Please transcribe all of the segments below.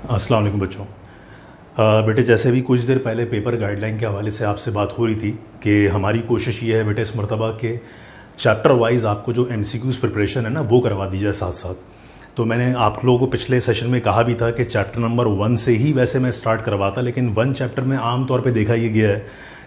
अस्सलाम वालेकुम बच्चों। बेटे जैसे भी कुछ देर पहले पेपर गाइडलाइन के हवाले से आपसे बात हो रही थी कि हमारी कोशिश ये है बेटे इस मरतबा के चैप्टर वाइज आपको जो MCQs प्रिपरेशन है ना वो करवा दी जाए साथ साथ। तो मैंने आप लोगों को पिछले सेशन में कहा भी था कि चैप्टर नंबर 1 से ही वैसे मैं स्टार्ट करवाता, लेकिन 1 चैप्टर में आम तौर पे देखा ये गया है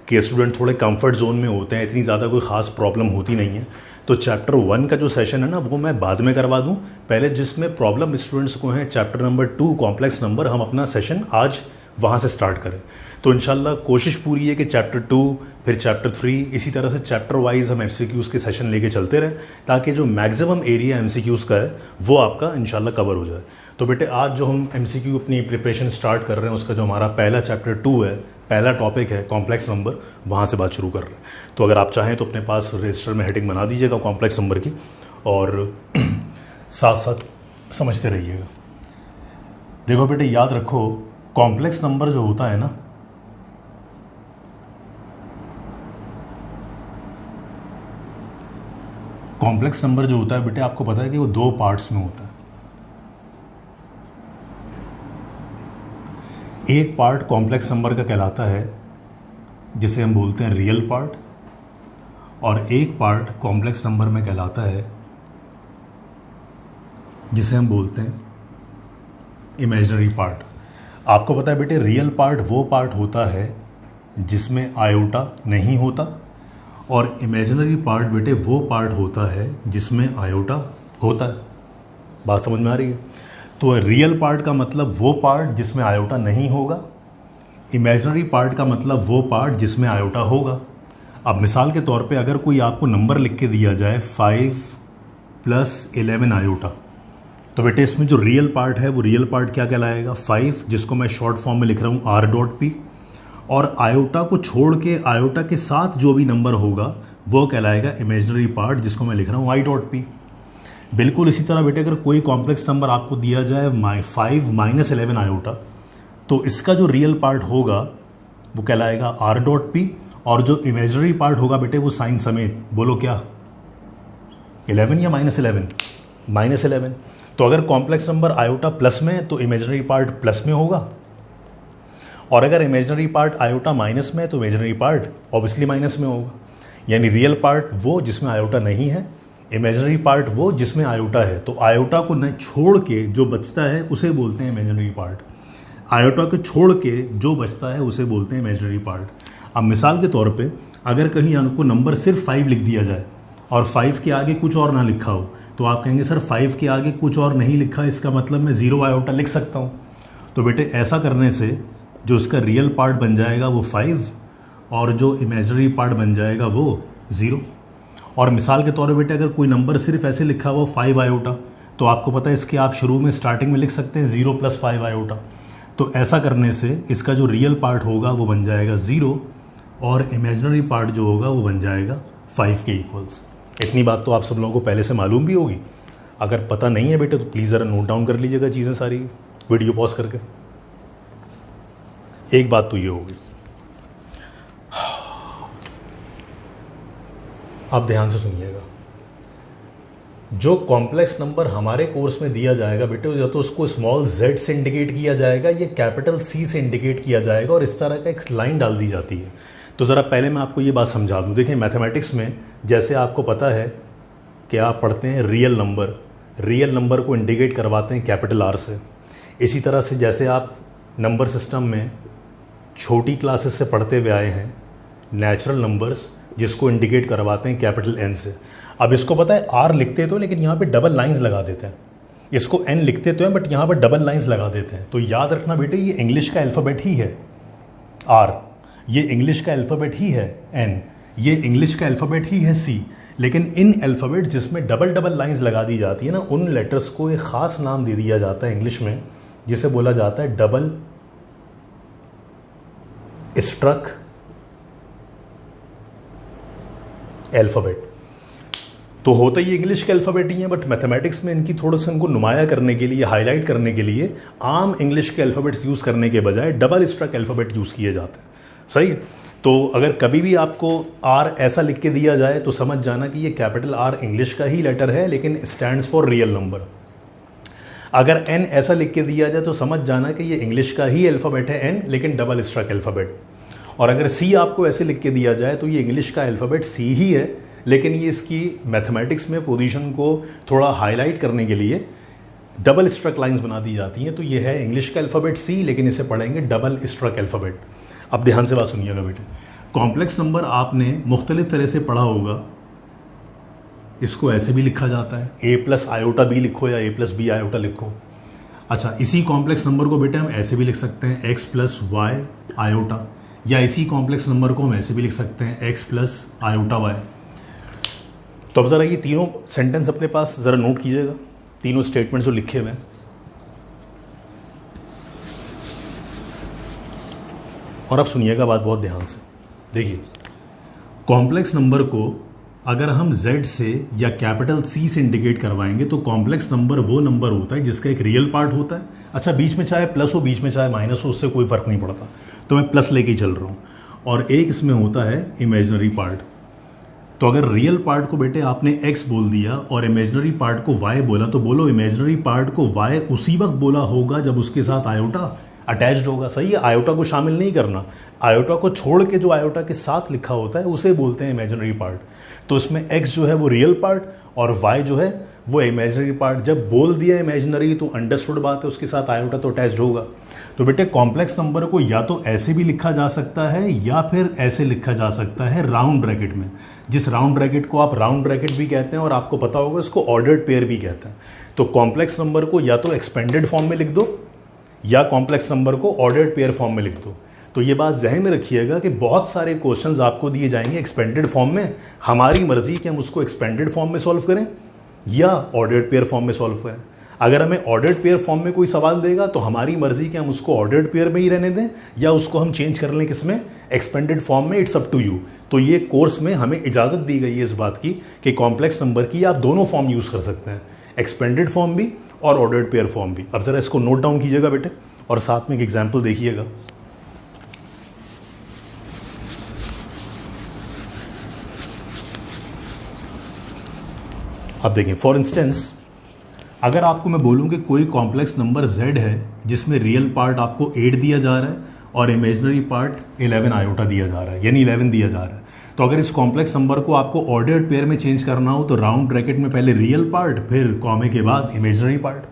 कि स्टूडेंट थोड़े कंफर्ट जोन में होते हैं, इतनी ज़्यादा कोई ख़ास प्रॉब्लम होती नहीं है। तो चैप्टर 1 का जो सेशन है ना वो मैं बाद में करवा दूं। पहले जिसमें प्रॉब्लम स्टूडेंट्स को है चैप्टर नंबर 2 कॉम्प्लेक्स नंबर, हम अपना सेशन आज वहाँ से स्टार्ट करें। तो इंशाल्लाह कोशिश पूरी है कि चैप्टर 2 फिर चैप्टर 3 इसी तरह से चैप्टर वाइज हम MCQs के सेशन लेके चलते रहें ताकि जो मैक्सिमम एरिया MCQs का है वो आपका इंशाल्लाह कवर हो जाए। तो बेटे आज जो हम MCQ अपनी प्रिपरेशन स्टार्ट कर रहे हैं उसका जो हमारा पहला चैप्टर 2 है, पहला टॉपिक है कॉम्प्लेक्स नंबर, वहाँ से बात शुरू कर रहे हैं। तो अगर आप चाहें तो अपने पास रजिस्टर में हेडिंग बना दीजिएगा कॉम्प्लेक्स नंबर की और साथ साथ समझते रहिएगा। देखो बेटे याद रखो, कॉम्प्लेक्स नंबर जो होता है ना कॉम्प्लेक्स नंबर जो होता है बेटे आपको पता है कि वो 2 पार्ट्स में होता है। एक पार्ट कॉम्प्लेक्स नंबर का कहलाता है जिसे हम बोलते हैं रियल पार्ट, और एक पार्ट कॉम्प्लेक्स नंबर में कहलाता है जिसे हम बोलते हैं इमेजिनरी पार्ट। आपको पता है बेटे रियल पार्ट वो पार्ट होता है जिसमें आयोटा नहीं होता, और इमेजिनरी पार्ट बेटे वो पार्ट होता है जिसमें आयोटा होता है। बात समझ में आ रही है? तो रियल पार्ट का मतलब वो पार्ट जिसमें आयोटा नहीं होगा, इमेजिनरी पार्ट का मतलब वो पार्ट जिसमें आयोटा होगा। अब मिसाल के तौर पे अगर कोई आपको नंबर लिख के दिया जाए 5 + 11 आयोटा, तो बेटे इसमें जो रियल पार्ट है वो रियल पार्ट क्या कहलाएगा? 5, जिसको मैं शॉर्ट फॉर्म में लिख रहा हूँ R.P, और आयोटा को छोड़ के आयोटा के साथ जो भी नंबर होगा वो कहलाएगा इमेजिनरी पार्ट, जिसको मैं लिख रहा हूँ I.P। बिल्कुल इसी तरह बेटे अगर कोई कॉम्प्लेक्स नंबर आपको दिया जाए 5 - 11 आयोटा, तो इसका जो रियल पार्ट होगा वो कहलाएगा R.P, और जो इमेजिनरी पार्ट होगा बेटे वो साइन समेत, बोलो क्या, 11 या -11? -11। तो अगर कॉम्प्लेक्स नंबर आयोटा प्लस में तो इमेजिनरी पार्ट प्लस में होगा, और अगर इमेजिनरी पार्ट आयोटा माइनस में तो इमेजिनरी पार्ट ऑब्वियसली माइनस में होगा। यानी रियल पार्ट वो जिसमें आयोटा नहीं है, इमेजिनरी पार्ट वो जिसमें आयोटा है। तो आयोटा को न छोड़ के जो बचता है उसे बोलते हैं इमेजिनरी पार्ट, आयोटा को छोड़ के जो बचता है उसे बोलते हैं इमेजिनरी पार्ट। अब मिसाल के तौर पे अगर कहीं आपको नंबर सिर्फ 5 लिख दिया जाए और 5 के आगे कुछ और ना लिखा हो, तो आप कहेंगे सर 5 के आगे कुछ और नहीं लिखा, इसका मतलब मैं 0 आयोटा लिख सकता हूँ। तो बेटे ऐसा करने से जो इसका रियल पार्ट बन जाएगा वो 5, और जो इमेजिनरी पार्ट बन जाएगा वो 0। और मिसाल के तौर पे बेटे अगर कोई नंबर सिर्फ ऐसे लिखा हुआ 5 आयोटा, तो आपको पता है इसके आप शुरू में स्टार्टिंग में लिख सकते हैं 0 + 5 आयोटा। तो ऐसा करने से इसका जो रियल पार्ट होगा वो बन जाएगा 0, और इमेजिनरी पार्ट जो होगा वो बन जाएगा 5 के इक्वल्स। इतनी बात तो आप सब लोगों को पहले से मालूम भी होगी। अगर पता नहीं है बेटे तो प्लीज़ ज़रा नोट डाउन कर लीजिएगा चीज़ें सारी, वीडियो पॉज करके। एक बात तो ये होगी, आप ध्यान से सुनिएगा, जो कॉम्प्लेक्स नंबर हमारे कोर्स में दिया जाएगा बेटे या तो उसको स्मॉल z से इंडिकेट किया जाएगा या कैपिटल C से इंडिकेट किया जाएगा, और इस तरह का एक लाइन डाल दी जाती है। तो ज़रा पहले मैं आपको ये बात समझा दूं। देखिए मैथमेटिक्स में जैसे आपको पता है कि आप पढ़ते हैं रियल नंबर को इंडिकेट करवाते हैं कैपिटल R से। इसी तरह से जैसे आप नंबर सिस्टम में छोटी क्लासेस से पढ़ते हुए आए हैं नेचुरल नंबर्स, जिसको इंडिकेट करवाते हैं कैपिटल N से। अब इसको पता है R लिखते तो लेकिन यहाँ पे डबल लाइंस लगा देते हैं, इसको N लिखते तो हैं बट यहाँ पर डबल लाइंस लगा देते हैं। तो याद रखना बेटे ये इंग्लिश का अल्फ़ाबेट ही है R, ये इंग्लिश का अल्फ़ाबेट ही है N, ये इंग्लिश का अल्फ़ाबेट ही है C। लेकिन इन अल्फ़ाबेट जिसमें डबल लाइंस लगा दी जाती है ना, उन लेटर्स को एक ख़ास नाम दे दिया जाता है इंग्लिश में, जिसे बोला जाता है डबल स्ट्रक अल्फ़ाबेट। तो होता ही इंग्लिश के अल्फ़ाबेट ही है, बट मैथमेटिक्स में इनकी थोड़ा सा इनको नुमाया करने के लिए, हाईलाइट करने के लिए आम इंग्लिश के अल्फ़ाबेट्स यूज़ करने के बजाय डबल स्ट्रक अल्फ़ाबेट यूज़ किए जाते हैं। सही है? तो अगर कभी भी आपको R ऐसा लिख के दिया जाए तो समझ जाना कि ये कैपिटल R इंग्लिश का ही लेटर है, लेकिन स्टैंड्स फॉर रियल नंबर। अगर n ऐसा लिख के दिया जाए तो समझ जाना कि ये इंग्लिश का ही अल्फ़ाबेट है n, लेकिन डबल स्ट्रक अल्फ़ाबेट। और अगर C आपको ऐसे लिख के दिया जाए तो ये इंग्लिश का अल्फ़ाबेट C ही है, लेकिन ये इसकी मैथमेटिक्स में पोजीशन को थोड़ा हाईलाइट करने के लिए डबल स्ट्रक लाइंस बना दी जाती हैं। तो ये है इंग्लिश का अल्फ़ाबेट C, लेकिन इसे पढ़ेंगे डबल स्ट्रक अल्फ़ाबेट। अब ध्यान से बात सुनिएगा बेटे, कॉम्प्लेक्स नंबर आपने मुख्तलिफ तरह से पढ़ा होगा। इसको ऐसे भी लिखा जाता है, a प्लस आयोटा b लिखो या a प्लस बी आयोटा लिखो। अच्छा, इसी कॉम्प्लेक्स नंबर को बेटे हम ऐसे भी लिख सकते हैं x प्लस वाई आयोटा, या इसी कॉम्प्लेक्स नंबर को हम ऐसे भी लिख सकते हैं x प्लस आयोटा y। तो अब ज़रा ये तीनों सेंटेंस अपने पास ज़रा नोट कीजिएगा, तीनों स्टेटमेंट जो लिखे हुए हैं। और अब सुनिएगा बात बहुत ध्यान से। देखिए, कॉम्प्लेक्स नंबर को अगर हम Z से या कैपिटल C से इंडिकेट करवाएंगे तो कॉम्प्लेक्स नंबर वो नंबर होता है जिसका एक रियल पार्ट होता है। अच्छा, बीच में चाहे प्लस हो, बीच में चाहे माइनस हो, उससे कोई फर्क नहीं पड़ता, तो मैं प्लस लेके ही चल रहा हूँ। और एक इसमें होता है इमेजिनरी पार्ट। तो अगर रियल पार्ट को बेटे आपने x बोल दिया और इमेजिनरी पार्ट को y बोला, तो बोलो इमेजिनरी पार्ट को y उसी वक्त बोला होगा जब उसके साथ आयोटा अटैच्ड होगा। सही है, आयोटा को शामिल नहीं करना, आयोटा को छोड़ के जो आयोटा के साथ लिखा होता है उसे बोलते हैं इमेजिनरी पार्ट। तो इसमें x जो है वो रियल पार्ट और y जो है वो इमेजिनरी पार्ट। जब बोल दिया इमेजिनरी तो अंडरस्टूड बात है, उसके साथ आयोटा तो अटैच्ड होगा। तो बेटे कॉम्प्लेक्स नंबर को या तो ऐसे भी लिखा जा सकता है या फिर ऐसे लिखा जा सकता है राउंड ब्रैकेट में, जिस राउंड ब्रैकेट को आप राउंड ब्रैकेट भी कहते हैं और आपको पता होगा इसको ऑर्डर्ड पेयर भी कहते हैं। तो कॉम्प्लेक्स नंबर को या तो एक्सपेंडेड फॉर्म में लिख दो या कॉम्प्लेक्स नंबर को ऑर्डर्ड पेयर फॉर्म में लिख दो। तो ये बात जहन में रखिएगा कि बहुत सारे क्वेश्चंस आपको दिए जाएंगे एक्सपेंडेड फॉर्म में, हमारी मर्जी कि हम उसको एक्सपेंडेड फॉर्म में सॉल्व करें या ऑर्डर्ड पेयर फॉर्म में सॉल्व करें। अगर हमें ऑर्डर्ड पेयर फॉर्म में कोई सवाल देगा तो हमारी मर्जी कि हम उसको ऑर्डर्ड पेयर में ही रहने दें या उसको हम चेंज कर लें किसमें, एक्सपेंडेड फॉर्म में। It's up to you. तो ये कोर्स में हमें इजाज़त दी गई है इस बात की कि कॉम्प्लेक्स नंबर की आप दोनों फॉर्म यूज़ कर सकते हैं, एक्सपेंडेड फॉर्म भी और ऑर्डर्ड पेयर फॉर्म भी। अब ज़रा इसको नोट डाउन कीजिएगा बेटे और साथ में एक एग्जाम्पल देखिएगा। अब देखिए, फॉर इंस्टेंस अगर आपको मैं बोलूं कि कोई कॉम्प्लेक्स नंबर z है जिसमें रियल पार्ट आपको 8 दिया जा रहा है और इमेजिनरी पार्ट 11 आयोटा दिया जा रहा है, यानी 11 दिया जा रहा है। तो अगर इस कॉम्प्लेक्स नंबर को आपको ऑर्डर्ड पेयर में चेंज करना हो तो राउंड ब्रैकेट में पहले रियल पार्ट, फिर कॉमे के बाद इमेजिनरी पार्ट।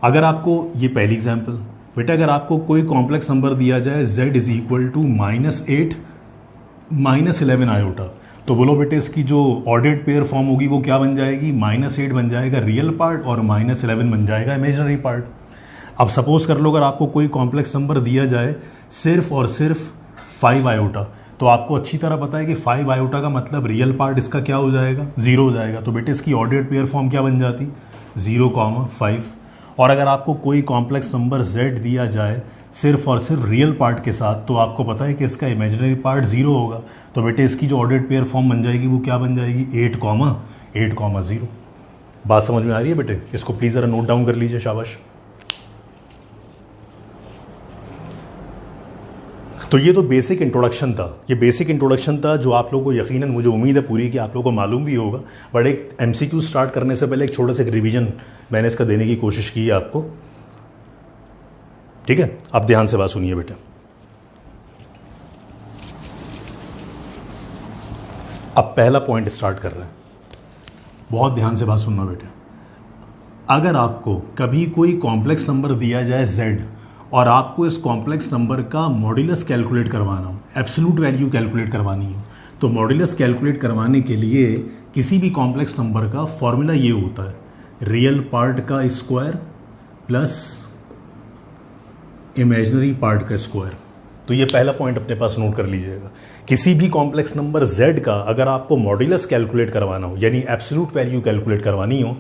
अगर आपको, ये पहली एग्जाम्पल बेटा, अगर आपको कोई कॉम्प्लेक्स नंबर दिया जाए z is equal to -8 -11 iota, तो बोलो बेटे इसकी जो ऑर्डर्ड पेयर फॉर्म होगी वो क्या बन जाएगी, -8 बन जाएगा रियल पार्ट और -11 बन जाएगा इमेजिनरी पार्ट। अब सपोज कर लो अगर आपको कोई कॉम्प्लेक्स नंबर दिया जाए सिर्फ और सिर्फ 5 आयोटा, तो आपको अच्छी तरह पता है कि 5 आयोटा का मतलब रियल पार्ट इसका क्या हो जाएगा, 0 हो जाएगा। तो बेटे इसकी ऑर्डर्ड पेयर फॉर्म क्या बन जाती, 0,5। और अगर आपको कोई कॉम्प्लेक्स नंबर z दिया जाए सिर्फ और सिर्फ रियल पार्ट के साथ, तो आपको पता है कि इसका इमेजिनरी पार्ट 0 होगा। तो बेटे इसकी जो ऑर्डर्ड पेयर फॉर्म बन जाएगी वो क्या बन जाएगी, 8,0। बात समझ में आ रही है बेटे? इसको प्लीज़ ज़रा नोट डाउन कर लीजिए, शाबाश। तो ये तो बेसिक इंट्रोडक्शन था, ये बेसिक इंट्रोडक्शन था जो आप लोगों को यकीनन, मुझे उम्मीद है पूरी कि आप लोगों को मालूम भी होगा। बट एक MCQ स्टार्ट करने से पहले एक छोटा सा रिवीजन मैंने इसका देने की कोशिश की है आपको, ठीक है? अब ध्यान से बात सुनिए बेटे। अब पहला पॉइंट स्टार्ट कर रहे हैं, बहुत ध्यान से बात सुनना बेटे। अगर आपको कभी कोई कॉम्प्लेक्स नंबर दिया जाए z और आपको इस कॉम्प्लेक्स नंबर का मॉड्यूलस कैलकुलेट करवाना हो, एब्सोल्यूट वैल्यू कैलकुलेट करवानी हो, तो मॉड्यूलस कैलकुलेट करवाने के लिए किसी भी कॉम्प्लेक्स नंबर का फॉर्मूला ये होता है, रियल पार्ट का स्क्वायर प्लस इमेजिनरी पार्ट का स्क्वायर। तो ये पहला पॉइंट अपने पास नोट कर लीजिएगा। किसी भी कॉम्प्लेक्स नंबर z का अगर आपको मॉड्यूलस कैलकुलेट करवाना हो, यानी एब्सोल्यूट वैल्यू कैलकुलेट करवानी हो,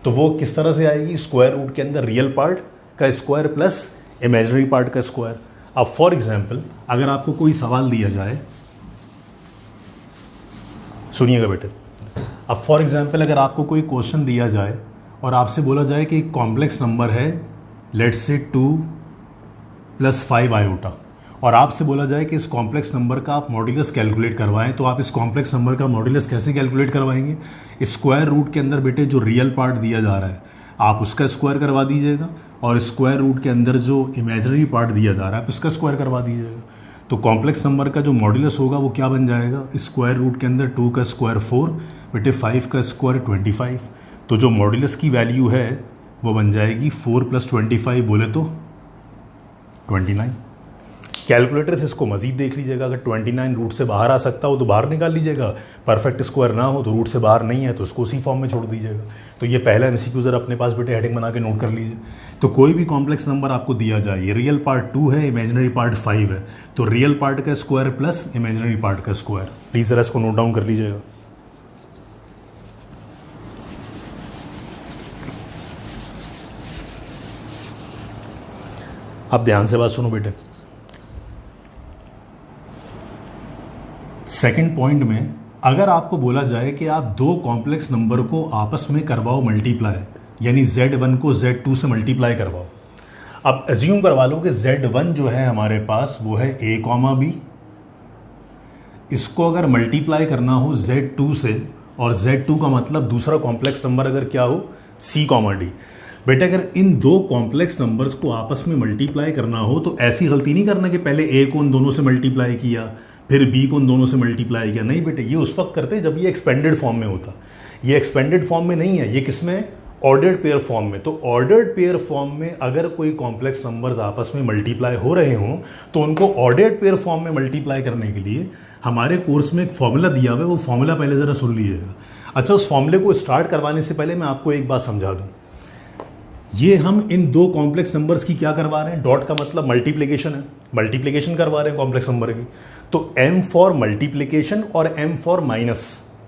तो वो किस तरह से आएगी, स्क्वायर रूट के अंदर रियल पार्ट का स्क्वायर प्लस इमेजिनरी पार्ट का स्क्वायर। अब फॉर एग्जांपल अगर आपको कोई सवाल दिया जाए, सुनिएगा बेटे, अब फॉर एग्जांपल अगर आपको कोई क्वेश्चन दिया जाए और आपसे बोला जाए कि एक कॉम्प्लेक्स नंबर है लेट्स से 2 + 5 आयोटा, और आपसे बोला जाए कि इस कॉम्प्लेक्स नंबर का आप मॉड्यूलस कैलकुलेट करवाएं, तो आप इस कॉम्प्लेक्स नंबर का मॉड्यूलस कैसे कैलकुलेट करवाएंगे, स्क्वायर रूट के अंदर बेटे जो रियल पार्ट दिया जा रहा है, आप उसका स्क्वायर करवा दीजिएगा और स्क्वायर रूट के अंदर जो इमेजिनरी पार्ट दिया जा रहा है आप उसका स्क्वायर करवा दीजिएगा। तो कॉम्प्लेक्स नंबर का जो मॉड्यूलस होगा वो क्या बन जाएगा, स्क्वायर रूट के अंदर 2 का स्क्वायर 4 बेटे 5 का स्क्वायर 25। तो जो मॉड्यूलस की वैल्यू है वो बन जाएगी 4 + 25 बोले तो 29। कैलकुलेटर से इसको मजीद देख लीजिएगा, अगर 29 रूट से बाहर आ सकता हो तो बाहर निकाल लीजिएगा, परफेक्ट स्क्वायर ना हो तो रूट से बाहर नहीं है तो उसको उसी फॉर्म में छोड़ दीजिएगा। तो ये पहला एमसीक्यू जरा अपने पास बेटे हेडिंग बना के नोट कर लीजिए। तो कोई भी कॉम्प्लेक्स नंबर आपको दिया जाए, रियल पार्ट 2 है, इमेजिनरी पार्ट 5 है, तो रियल पार्ट का स्क्वायर प्लस इमेजिनरी पार्ट का स्क्वायर। प्लीज जरा इसको नोट डाउन कर लीजिएगा। आप ध्यान से बात सुनो बेटे। सेकंड पॉइंट में अगर आपको बोला जाए कि आप दो कॉम्प्लेक्स नंबर को आपस में करवाओ मल्टीप्लाई, यानी Z1 को Z2 से मल्टीप्लाई करवाओ। अब एज्यूम करवा लो कि Z1 जो है हमारे पास वो है A, B। इसको अगर मल्टीप्लाई करना हो Z2 से, और Z2 का मतलब दूसरा कॉम्प्लेक्स नंबर अगर क्या हो C, D। बेटा अगर इन दो कॉम्प्लेक्स नंबर्स को आपस में मल्टीप्लाई करना हो तो ऐसी गलती नहीं करना कि पहले A को उन दोनों से मल्टीप्लाई किया फिर B को उन दोनों से मल्टीप्लाई किया। नहीं बेटे, ये उस वक्त करते जब ये एक्सपेंडेड फॉर्म में होता। ये एक्सपेंडेड फॉर्म में नहीं है, ये किसमें, ऑर्डर्ड पेयर फॉर्म में। तो ऑर्डर्ड पेयर फॉर्म में अगर कोई कॉम्प्लेक्स नंबर्स आपस में मल्टीप्लाई हो रहे हों तो उनको ऑर्डर्ड पेयर फॉर्म में मल्टीप्लाई करने के लिए हमारे कोर्स में एक फॉर्मूला दिया हुआ है, वो फॉर्मूला पहले जरा सुन लीजिएगा। अच्छा, उस फॉर्मूले को स्टार्ट करवाने से पहले मैं आपको एक बात समझा दूं। ये हम इन दो कॉम्प्लेक्स नंबर्स की क्या करवा रहे हैं, डॉट का मतलब मल्टीप्लिकेशन है, मल्टीप्लिकेशन करवा रहे हैं कॉम्प्लेक्स नंबर की। तो M फॉर मल्टीप्लिकेशन और M फॉर माइनस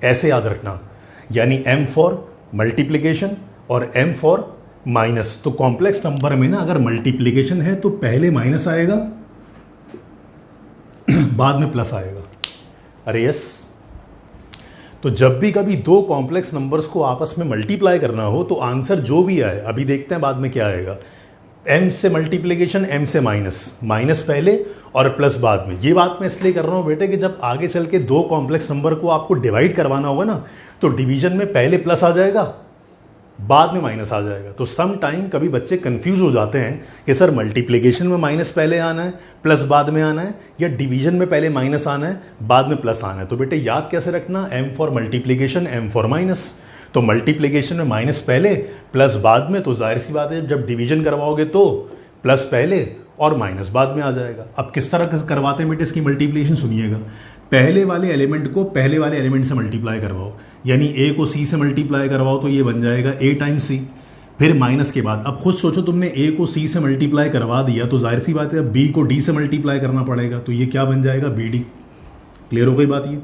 ऐसे याद रखना, यानी M फॉर मल्टीप्लिकेशन और M फॉर माइनस। तो कॉम्प्लेक्स नंबर में ना अगर मल्टीप्लिकेशन है तो पहले माइनस आएगा बाद में प्लस आएगा। अरे यस, तो जब भी कभी दो कॉम्प्लेक्स नंबर्स को आपस में मल्टीप्लाई करना हो तो आंसर जो भी आए, अभी देखते हैं बाद में क्या आएगा, M से मल्टीप्लिकेशन M से माइनस, माइनस पहले और प्लस बाद में। ये बात मैं इसलिए कर रहा हूं बेटे कि जब आगे चल के दो कॉम्प्लेक्स नंबर को आपको डिवाइड करवाना होगा ना तो डिवीजन में पहले प्लस आ जाएगा बाद में माइनस आ जाएगा। तो सम टाइम कभी बच्चे कंफ्यूज हो जाते हैं कि सर मल्टीप्लिकेशन में माइनस पहले आना है प्लस बाद में आना है, या डिवीजन में पहले माइनस आना है बाद में प्लस आना है। तो बेटे याद कैसे रखना, M for multiplication M for minus. तो मल्टीप्लिकेशन में माइनस पहले प्लस बाद में, तो जाहिर सी बात है जब डिवीजन करवाओगे तो प्लस पहले और माइनस बाद में आ जाएगा। अब किस तरह करवाते हैं बेटे इसकी मल्टीप्लिकेशन सुनिएगा। पहले वाले एलिमेंट को पहले वाले एलिमेंट से मल्टीप्लाई करवाओ, यानी A को C से मल्टीप्लाई करवाओ तो ये बन जाएगा A टाइम्स C। फिर माइनस के बाद अब खुद सोचो, तुमने A को C से मल्टीप्लाई करवा दिया तो जाहिर सी बात है अब B को D से मल्टीप्लाई करना पड़ेगा, तो ये क्या बन जाएगा BD। क्लियर हो गई बात ये।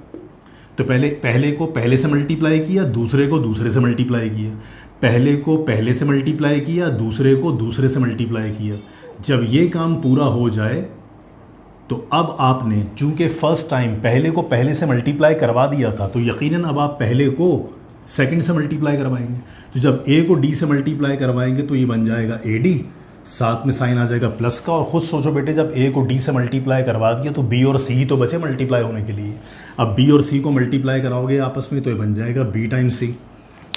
तो पहले को पहले से मल्टीप्लाई किया, दूसरे को दूसरे से मल्टीप्लाई किया, पहले को पहले से मल्टीप्लाई किया, दूसरे को दूसरे से मल्टीप्लाई किया। जब ये काम पूरा हो जाए तो अब आपने चूंकि फर्स्ट टाइम पहले को पहले से मल्टीप्लाई करवा दिया था तो यकीनन अब आप पहले को सेकंड से मल्टीप्लाई करवाएंगे। तो जब A को D से मल्टीप्लाई करवाएंगे तो ये बन जाएगा AD, साथ में साइन आ जाएगा प्लस का। और खुद सोचो बेटे जब A को D से मल्टीप्लाई करवा दिया तो B और C तो बचे मल्टीप्लाई होने के लिए। अब B और C को मल्टीप्लाई कराओगे आपस में तो ये बन जाएगा B टाइम्स C।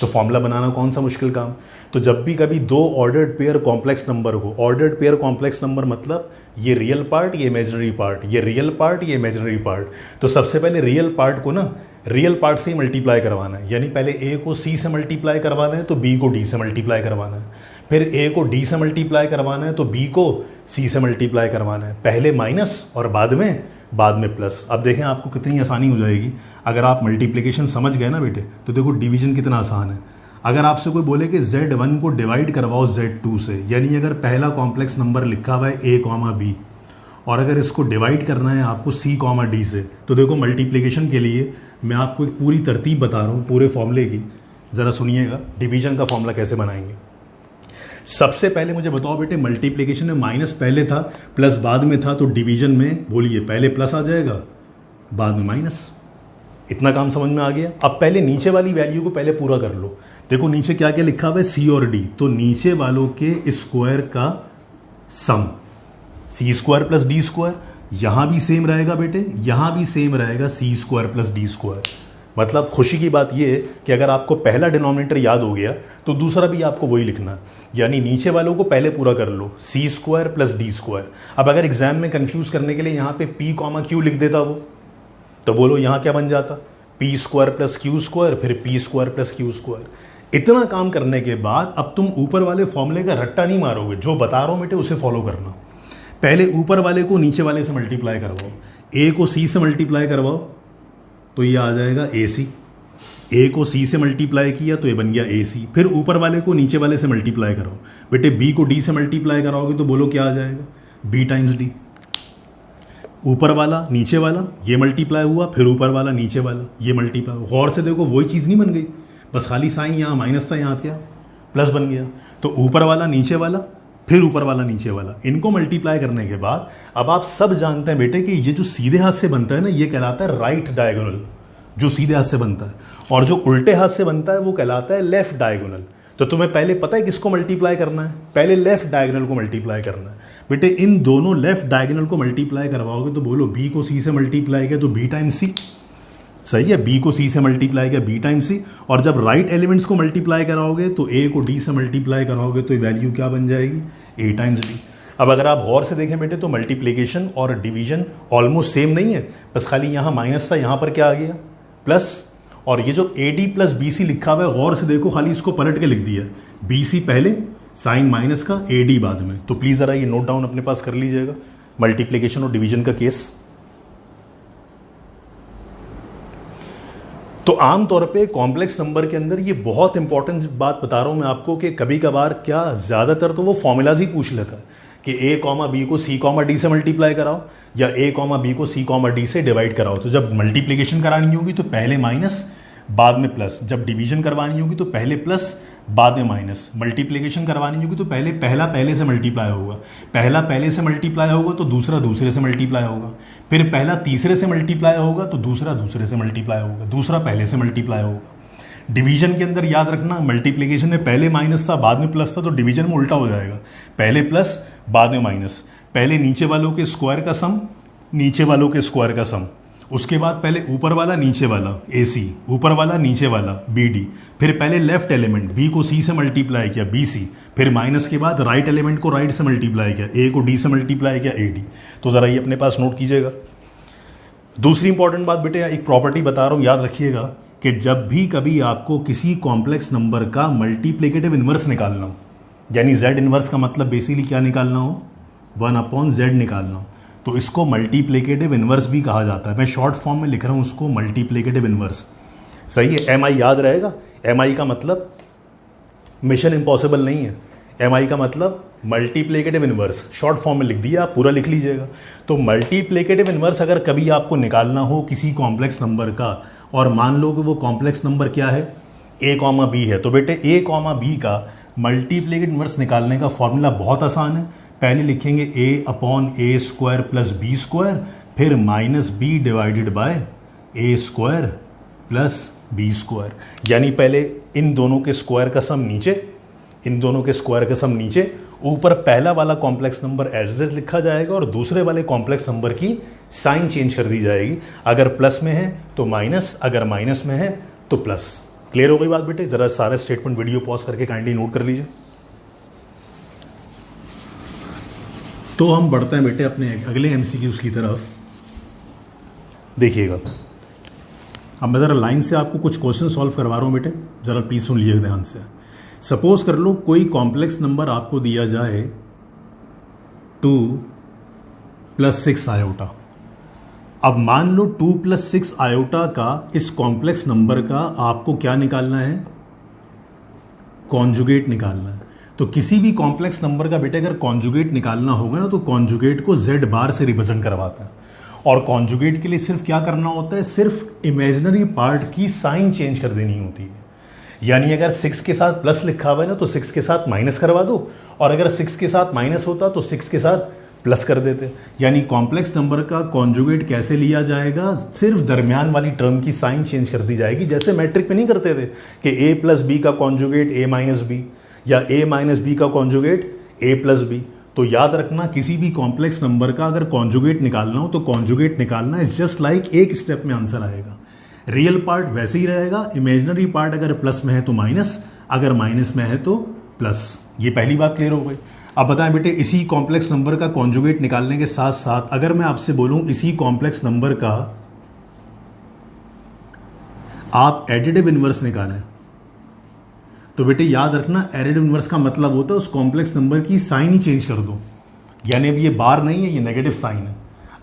तो फॉर्मूला बनाना कौन सा मुश्किल काम। तो जब भी कभी दो ऑर्डर्ड पेयर कॉम्प्लेक्स नंबर को, ऑर्डर्ड पेयर कॉम्प्लेक्स नंबर मतलब ये रियल पार्ट ये इमेजिनरी पार्ट, ये रियल पार्ट ये इमेजिनरी पार्ट, तो सबसे पहले रियल पार्ट को ना रियल पार्ट से ही मल्टीप्लाई करवाना है, यानी पहले A को C से मल्टीप्लाई करवाना है तो B को D से मल्टीप्लाई करवाना है, फिर A को D से मल्टीप्लाई करवाना है तो B को C से मल्टीप्लाई करवाना है, पहले माइनस और बाद में प्लस। अब देखें आपको कितनी आसानी हो जाएगी अगर आप मल्टीप्लिकेशन समझ गए ना बेटे। तो देखो डिवीजन कितना आसान है। अगर आपसे कोई बोले कि Z1 को डिवाइड करवाओ Z2 से, यानी अगर पहला कॉम्प्लेक्स नंबर लिखा हुआ है A, B और अगर इसको डिवाइड करना है आपको C, D से, तो देखो मल्टीप्लिकेशन के लिए मैं आपको एक पूरी तरतीब बता रहा हूँ पूरे फॉर्मूले की, ज़रा सुनिएगा डिवीजन का फॉर्मूला कैसे बनाएंगे। सबसे पहले मुझे बताओ बेटे मल्टीप्लिकेशन में माइनस पहले था प्लस बाद में था, तो डिवीजन में बोलिए पहले प्लस आ जाएगा बाद में माइनस। इतना काम समझ में आ गया। अब पहले नीचे वाली वैल्यू को पहले पूरा कर लो। देखो नीचे क्या क्या लिखा हुआ है C और D, तो नीचे वालों के स्क्वायर का सम C square plus D square, यहां भी सेम रहेगा बेटे, यहां भी सेम रहेगा C square plus D square. मतलब खुशी की बात यह है कि अगर आपको पहला डिनोमिनेटर याद हो गया तो दूसरा भी आपको वही लिखना है, यानी नीचे वालों को पहले पूरा कर लो, सी स्क्वायर प्लस डी स्क्वायर। अब अगर एग्जाम में कंफ्यूज करने के लिए यहाँ पे पी कॉमा क्यू लिख देता वो, तो बोलो यहाँ क्या बन जाता, P square plus Q square, फिर P square plus Q square. इतना काम करने के बाद अब तुम ऊपर वाले फॉर्मूले का रट्टा नहीं मारोगे, जो बता रहा हूं बेटे उसे फॉलो करना। पहले ऊपर वाले को नीचे वाले से मल्टीप्लाई करवाओ, ए को सी से मल्टीप्लाई करवाओ तो ये आ जाएगा ए सी, ए को सी से मल्टीप्लाई किया तो ये बन गया ए सी। फिर ऊपर वाले को नीचे वाले से मल्टीप्लाई कराओ, बेटे बी को डी से मल्टीप्लाई कराओगे तो बोलो क्या आ जाएगा, बी टाइम्स डी। ऊपर वाला नीचे वाला ये मल्टीप्लाई हुआ, फिर ऊपर वाला नीचे वाला ये मल्टीप्लाई। गौर से देखो वही चीज़ नहीं बन गई, बस खाली साइन यहाँ माइनस था, यहाँ क्या प्लस बन गया। तो ऊपर वाला नीचे वाला फिर ऊपर वाला नीचे वाला, इनको मल्टीप्लाई करने के बाद अब आप सब जानते हैं बेटे कि ये जो सीधे हाथ से बनता है ना ये कहलाता है राइट डायगोनल, जो सीधे हाथ से बनता है, और जो उल्टे हाथ से बनता है वो कहलाता है लेफ्ट डायगोनल। तो तुम्हें पहले पता है किसको मल्टीप्लाई करना है, पहले लेफ्ट डायगोनल को मल्टीप्लाई करना है। बेटे इन दोनों लेफ्ट डायगोनल को मल्टीप्लाई करवाओगे तो बोलो बी को सी से मल्टीप्लाई किया तो बी टाइम सी, सही है, बी को सी से मल्टीप्लाई किया बी टाइम सी। और जब राइट एलिमेंट्स को मल्टीप्लाई कराओगे तो ए को डी से मल्टीप्लाई कराओगे तो वैल्यू क्या बन जाएगी, ए टाइम्स डी। अब अगर आप गौर से देखें बेटे तो मल्टीप्लिकेशन और डिवीजन ऑलमोस्ट सेम नहीं है, बस खाली यहाँ माइनस था, यहाँ पर क्या आ गया प्लस। और ये जो A D plus B C लिखा हुआ है गौर से देखो, खाली इसको पलट के लिख दिया, बी सी पहले साइन माइनस का, ए डी बाद में। तो प्लीज जरा ये नोट डाउन अपने पास कर लीजिएगा, मल्टीप्लिकेशन और डिवीजन का केस। तो आमतौर पे कॉम्प्लेक्स नंबर के अंदर ये बहुत इंपॉर्टेंट बात बता रहा हूं मैं आपको कि कभी कभार क्या ज्यादातर तो वो फॉर्मूलाज ही पूछ लेता है कि ए कॉमा बी को सी कॉमा डी से मल्टीप्लाई कराओ या ए कॉमा बी को सी कॉमा डी से डिवाइड कराओ। तो जब मल्टीप्लिकेशन करानी होगी तो पहले माइनस बाद में प्लस, जब डिवीजन करवानी होगी तो पहले प्लस बाद में माइनस, मल्टीप्लिकेशन करवानी होगी तो पहले पहला पहले से मल्टीप्लाई होगा, पहला पहले से मल्टीप्लाई होगा तो दूसरा दूसरे से मल्टीप्लाई होगा, फिर पहला तीसरे से मल्टीप्लाई होगा तो दूसरा दूसरे से मल्टीप्लाई होगा, दूसरा पहले से मल्टीप्लाई होगा। डिवीजन के अंदर याद रखना, मल्टीप्लिकेशन में पहले माइनस था बाद में प्लस था, तो डिवीजन में उल्टा हो जाएगा, पहले प्लस बाद में माइनस, पहले नीचे वालों के स्क्वायर का सम नीचे वालों के स्क्वायर का सम, उसके बाद पहले ऊपर वाला नीचे वाला ए सी, ऊपर वाला नीचे वाला बी डी, फिर पहले लेफ्ट एलिमेंट बी को सी से मल्टीप्लाई किया बी सी, फिर माइनस के बाद राइट एलिमेंट को राइट से मल्टीप्लाई किया, ए को डी से मल्टीप्लाई किया ए डी। तो जरा ये अपने पास नोट कीजिएगा। दूसरी इंपॉर्टेंट बात बेटे, एक प्रॉपर्टी बता रहा हूं, याद रखिएगा कि जब भी कभी आपको किसी कॉम्प्लेक्स नंबर का मल्टीप्लिकेटिव इनवर्स निकालना हो, यानी जेड इनवर्स का मतलब बेसिकली क्या निकालना हो, 1/z निकालना हो, तो इसको मल्टीप्लिकेटिव इनवर्स भी कहा जाता है। मैं शॉर्ट फॉर्म में लिख रहा हूं उसको मल्टीप्लिकेटिव इनवर्स, सही है। एम आई याद रहेगा, एम आई का मतलब मिशन इम्पॉसिबल नहीं है, एम आई का मतलब मल्टीप्लिकेटिव इनवर्स, शॉर्ट फॉर्म में लिख दिया, आप पूरा लिख लीजिएगा। तो मल्टीप्लिकेटिव इनवर्स अगर कभी आपको निकालना हो किसी कॉम्प्लेक्स नंबर का, और मान लो कि वो कॉम्प्लेक्स नंबर क्या है, ए कॉमा बी है, तो बेटे ए कॉमा बी का मल्टीप्लिकेटिव इनवर्स निकालने का फॉर्मूला बहुत आसान है। पहले लिखेंगे a upon A square plus B square, फिर minus B divided by A square plus B square, यानी पहले इन दोनों के स्क्वायर का सम नीचे, इन दोनों के स्क्वायर का सम नीचे, ऊपर पहला वाला कॉम्प्लेक्स नंबर एज लिखा जाएगा और दूसरे वाले कॉम्प्लेक्स नंबर की साइन चेंज कर दी जाएगी, अगर प्लस में है तो माइनस, अगर माइनस में है तो प्लस। क्लियर हो गई बात बेटे? जरा सारे स्टेटमेंट वीडियो पॉज करके काइंडली नोट कर लीजिए। तो हम बढ़ते हैं बेटे अपने अगले एमसीक्यूज की तरफ। देखिएगा, अब मैं ज़रा लाइन से आपको कुछ क्वेश्चन सॉल्व करवा रहा हूँ बेटे, ज़रा प्लीज सुन लीजिए ध्यान से। सपोज कर लो कोई कॉम्प्लेक्स नंबर आपको दिया जाए 2 + 6 आयोटा। अब मान लो 2 + 6 आयोटा का इस कॉम्प्लेक्स नंबर का आपको क्या निकालना है, कॉन्जुगेट निकालना है। तो किसी भी कॉम्प्लेक्स नंबर का बेटे अगर कॉन्जुगेट निकालना होगा ना, तो कॉन्जुगेट को z बार से रिप्रेजेंट करवाता है, और कॉन्जुगेट के लिए सिर्फ क्या करना होता है, सिर्फ इमेजिनरी पार्ट की साइन चेंज कर देनी होती है। यानी अगर 6 के साथ प्लस लिखा हुआ है ना, तो 6 के साथ माइनस करवा दो, और अगर 6 के साथ माइनस होता तो 6 के साथ प्लस कर देते। यानी कॉम्प्लेक्स नंबर का कॉन्जुगेट कैसे लिया जाएगा, सिर्फ दरमियान वाली टर्म की साइन चेंज कर दी जाएगी, जैसे मैट्रिक में नहीं करते थे कि a + b का कॉन्जुगेट a - b या a - b का कॉन्जुगेट a + b। तो याद रखना, किसी भी कॉम्प्लेक्स नंबर का अगर कॉन्जुगेट निकालना हो तो कॉन्जुगेट निकालना इज जस्ट लाइक एक स्टेप में आंसर आएगा। रियल पार्ट वैसे ही रहेगा, इमेजिनरी पार्ट अगर प्लस में है तो माइनस, अगर माइनस में है तो प्लस। ये पहली बात क्लियर हो गई। अब बताएं बेटे, इसी कॉम्प्लेक्स नंबर का कॉन्जुगेट निकालने के साथ साथ अगर मैं आपसे बोलूं इसी कॉम्प्लेक्स नंबर का आप एडिटिव इनवर्स निकालें, तो बेटे याद रखना एडिटिव इनवर्स का मतलब होता है उस कॉम्प्लेक्स नंबर की साइन ही चेंज कर दो, यानी अब ये बार नहीं है, ये नेगेटिव साइन है।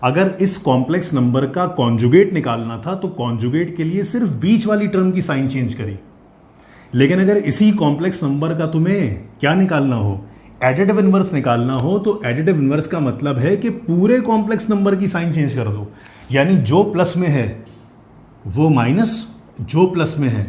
अगर इस कॉम्प्लेक्स नंबर का कॉन्जुगेट निकालना था तो कॉन्जुगेट के लिए सिर्फ बीच वाली टर्म की साइन चेंज करी। लेकिन अगर इसी कॉम्प्लेक्स नंबर का तुम्हें क्या निकालना हो, एडिटिव इनवर्स निकालना हो, तो एडिटिव इनवर्स का मतलब है कि पूरे कॉम्प्लेक्स नंबर की साइन चेंज कर दो, यानी जो प्लस में है वो माइनस, जो प्लस में है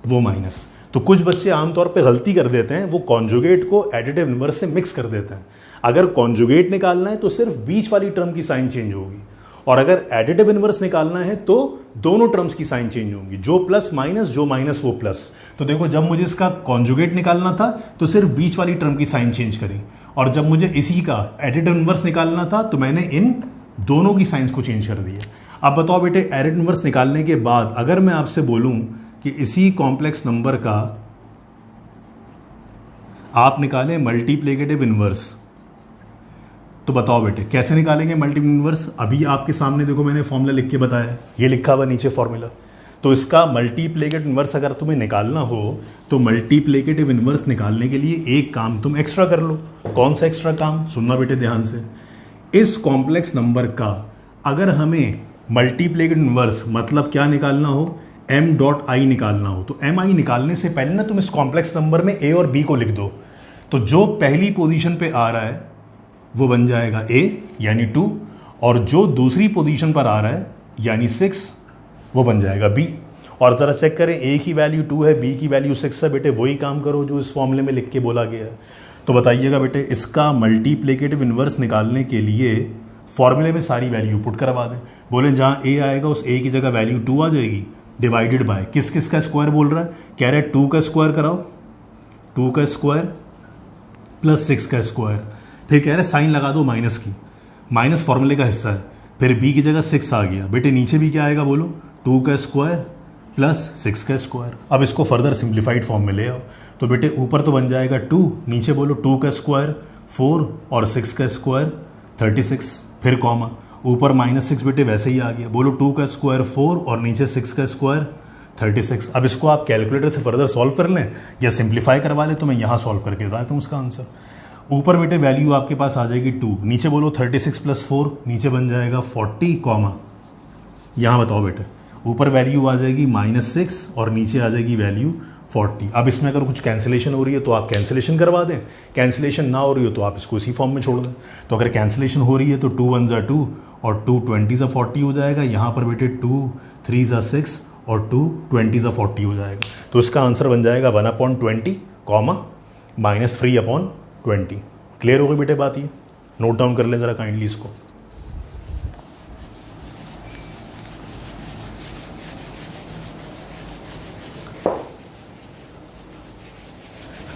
वो माइनस। तो कुछ बच्चे आमतौर पे गलती कर देते हैं, वो कॉन्जुगेट को एडिटिव इनवर्स से मिक्स कर देते हैं। अगर कॉन्जुगेट निकालना है तो सिर्फ बीच वाली टर्म की साइन चेंज होगी, और अगर एडिटिव इनवर्स निकालना है तो दोनों टर्म्स की साइन चेंज होंगी, जो प्लस माइनस, जो माइनस वो प्लस। तो देखो, जब मुझे इसका कॉन्जुगेट निकालना था तो सिर्फ बीच वाली टर्म की साइन चेंज करी, और जब मुझे इसी का एडिटिव इनवर्स निकालना था तो मैंने इन दोनों की साइंस को चेंज कर दिया। अब बताओ बेटे, एडिटिव इनवर्स निकालने के बाद अगर मैं आपसे बोलूं कि इसी कॉम्प्लेक्स नंबर का आप निकालें मल्टीप्लिकेटिव इनवर्स, तो बताओ बेटे कैसे निकालेंगे मल्टीप्लिकेटिव इनवर्स। अभी आपके सामने देखो मैंने फॉर्मूला लिख के बताया, ये लिखा हुआ नीचे फॉर्मूला। तो इसका मल्टीप्लिकेटिव इनवर्स अगर तुम्हें निकालना हो तो मल्टीप्लिकेटिव इनवर्स निकालने के लिए एक काम तुम एक्स्ट्रा कर लो। कौन सा एक्स्ट्रा काम, सुनना बेटे ध्यान से। इस कॉम्प्लेक्स नंबर का अगर हमें मल्टीप्लिकेटिव इनवर्स मतलब क्या निकालना हो, m.i निकालना हो, तो mi निकालने से पहले ना तुम इस कॉम्प्लेक्स नंबर में a और b को लिख दो। तो जो पहली पोजीशन पे आ रहा है वो बन जाएगा a यानी 2, और जो दूसरी पोजीशन पर आ रहा है यानी 6 वो बन जाएगा b। और जरा चेक करें, a की वैल्यू 2 है, b की वैल्यू 6 है। बेटे वही काम करो जो इस फॉर्मूले में लिख के बोला गया है। तो बताइएगा बेटे, इसका मल्टीप्लिकेटिव इनवर्स निकालने के लिए फॉर्मूले में सारी वैल्यू पुट करवा दें। बोले जहां a आएगा उस a की जगह वैल्यू 2 आ जाएगी, डिवाइडेड बाय किस किस का स्क्वायर बोल रहा है, कह रहा है 2 का स्क्वायर कराओ, 2 का स्क्वायर प्लस 6 का स्क्वायर, फिर कह रहे साइन लगा दो माइनस की, माइनस फॉर्मूले का हिस्सा है, फिर b की जगह 6 आ गया। बेटे नीचे भी क्या आएगा बोलो, 2 का स्क्वायर प्लस 6 का स्क्वायर। अब इसको फर्दर सिंप्लीफाइड फॉर्म में ले आओ, तो बेटे ऊपर तो बन जाएगा 2, नीचे बोलो 2 का स्क्वायर 4 और 6 का स्क्वायर 36, फिर कॉमा, ऊपर -6 बेटे वैसे ही आ गया। बोलो 2 का स्क्वायर 4 और नीचे 6 का स्क्वायर 36। अब इसको आप कैलकुलेटर से फर्दर सॉल्व कर लें या सिंप्लीफाई करवा लें, तो मैं यहाँ सॉल्व करके बताता हूँ उसका आंसर। ऊपर बेटे वैल्यू आपके पास आ जाएगी 2, नीचे बोलो 36 प्लस 4, नीचे बन जाएगा 40 कॉमा, यहाँ बताओ बेटे ऊपर वैल्यू आ जाएगी -6 और नीचे आ जाएगी वैल्यू 40। अब इसमें अगर कुछ कैंसिलेशन हो रही है तो आप कैंसिलेशन करवा दें, कैंसिलेशन ना हो रही हो तो आप इसको इसी फॉर्म में छोड़ दें। तो अगर कैंसिलेशन हो रही है तो 2 1 2 और 2 20 40 हो जाएगा। यहाँ पर बेटे 2 3 6 और 2 20 40 हो जाएगा। तो इसका आंसर बन जाएगा 1/20 कॉमा -3/20। क्लियर हो गई बेटे बात, ये नोट डाउन कर लें जरा काइंडली इसको।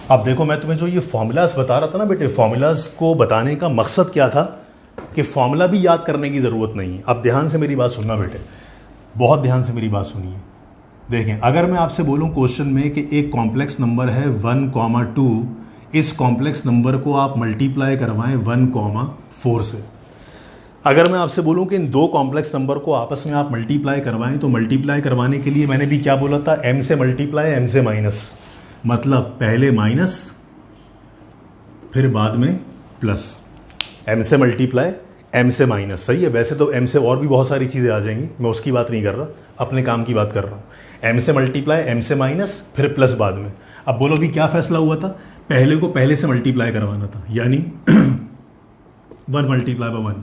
अब देखो, मैं तुम्हें जो ये फॉर्मूलाज बता रहा था ना बेटे, फॉर्मूलाज को बताने का मकसद क्या था कि फॉर्मूला भी याद करने की ज़रूरत नहीं है। अब ध्यान से मेरी बात सुनना बेटे, बहुत ध्यान से मेरी बात सुनिए। देखें, अगर मैं आपसे बोलूं क्वेश्चन में कि एक कॉम्प्लेक्स नंबर है 1,2, इस कॉम्प्लेक्स नंबर को आप मल्टीप्लाई करवाएं 1,4 से। अगर मैं आपसे बोलूं कि इन दो कॉम्प्लेक्स नंबर को आपस में आप मल्टीप्लाई करवाएं, तो मल्टीप्लाई करवाने के लिए मैंने भी क्या बोला था, m से मल्टीप्लाई m से माइनस, मतलब पहले माइनस फिर बाद में प्लस। m से मल्टीप्लाई m से माइनस, सही है। वैसे तो m से और भी बहुत सारी चीज़ें आ जाएंगी, मैं उसकी बात नहीं कर रहा, अपने काम की बात कर रहा हूँ। m से मल्टीप्लाई m से माइनस फिर प्लस बाद में। अब बोलो भी क्या फैसला हुआ था, पहले को पहले से मल्टीप्लाई करवाना था, यानी 1 मल्टीप्लाई बाय 1,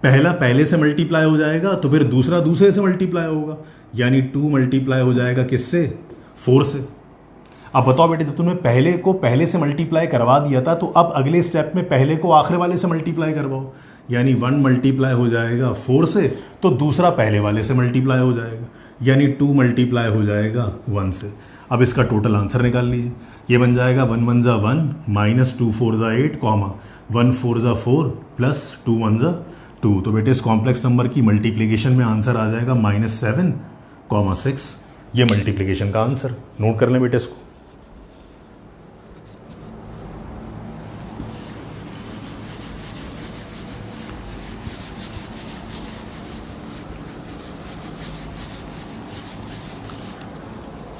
पहला पहले से मल्टीप्लाई हो जाएगा तो फिर दूसरा दूसरे से मल्टीप्लाई होगा, यानी 2 मल्टीप्लाई हो जाएगा किससे, 4 से। अब बताओ बेटे, जब तुमने पहले को पहले से मल्टीप्लाई करवा दिया था तो अब अगले स्टेप में पहले को आखिर वाले से मल्टीप्लाई करवाओ, यानी 1 मल्टीप्लाई हो जाएगा 4 से, तो दूसरा पहले वाले से मल्टीप्लाई हो जाएगा, यानी 2 मल्टीप्लाई हो जाएगा 1 से। अब इसका टोटल आंसर निकाल लीजिए, ये बन जाएगा 1 1 जा 1 माइनस 2 4 जा 8 कॉमा 1 4 जा 4 प्लस 2 1 जा 2। तो बेटे इस कॉम्प्लेक्स नंबर की मल्टीप्लीकेशन में आंसर आ जाएगा -7 कॉमा 6, ये मल्टीप्लिकेशन का आंसर। नोट कर लें बेटे इसको।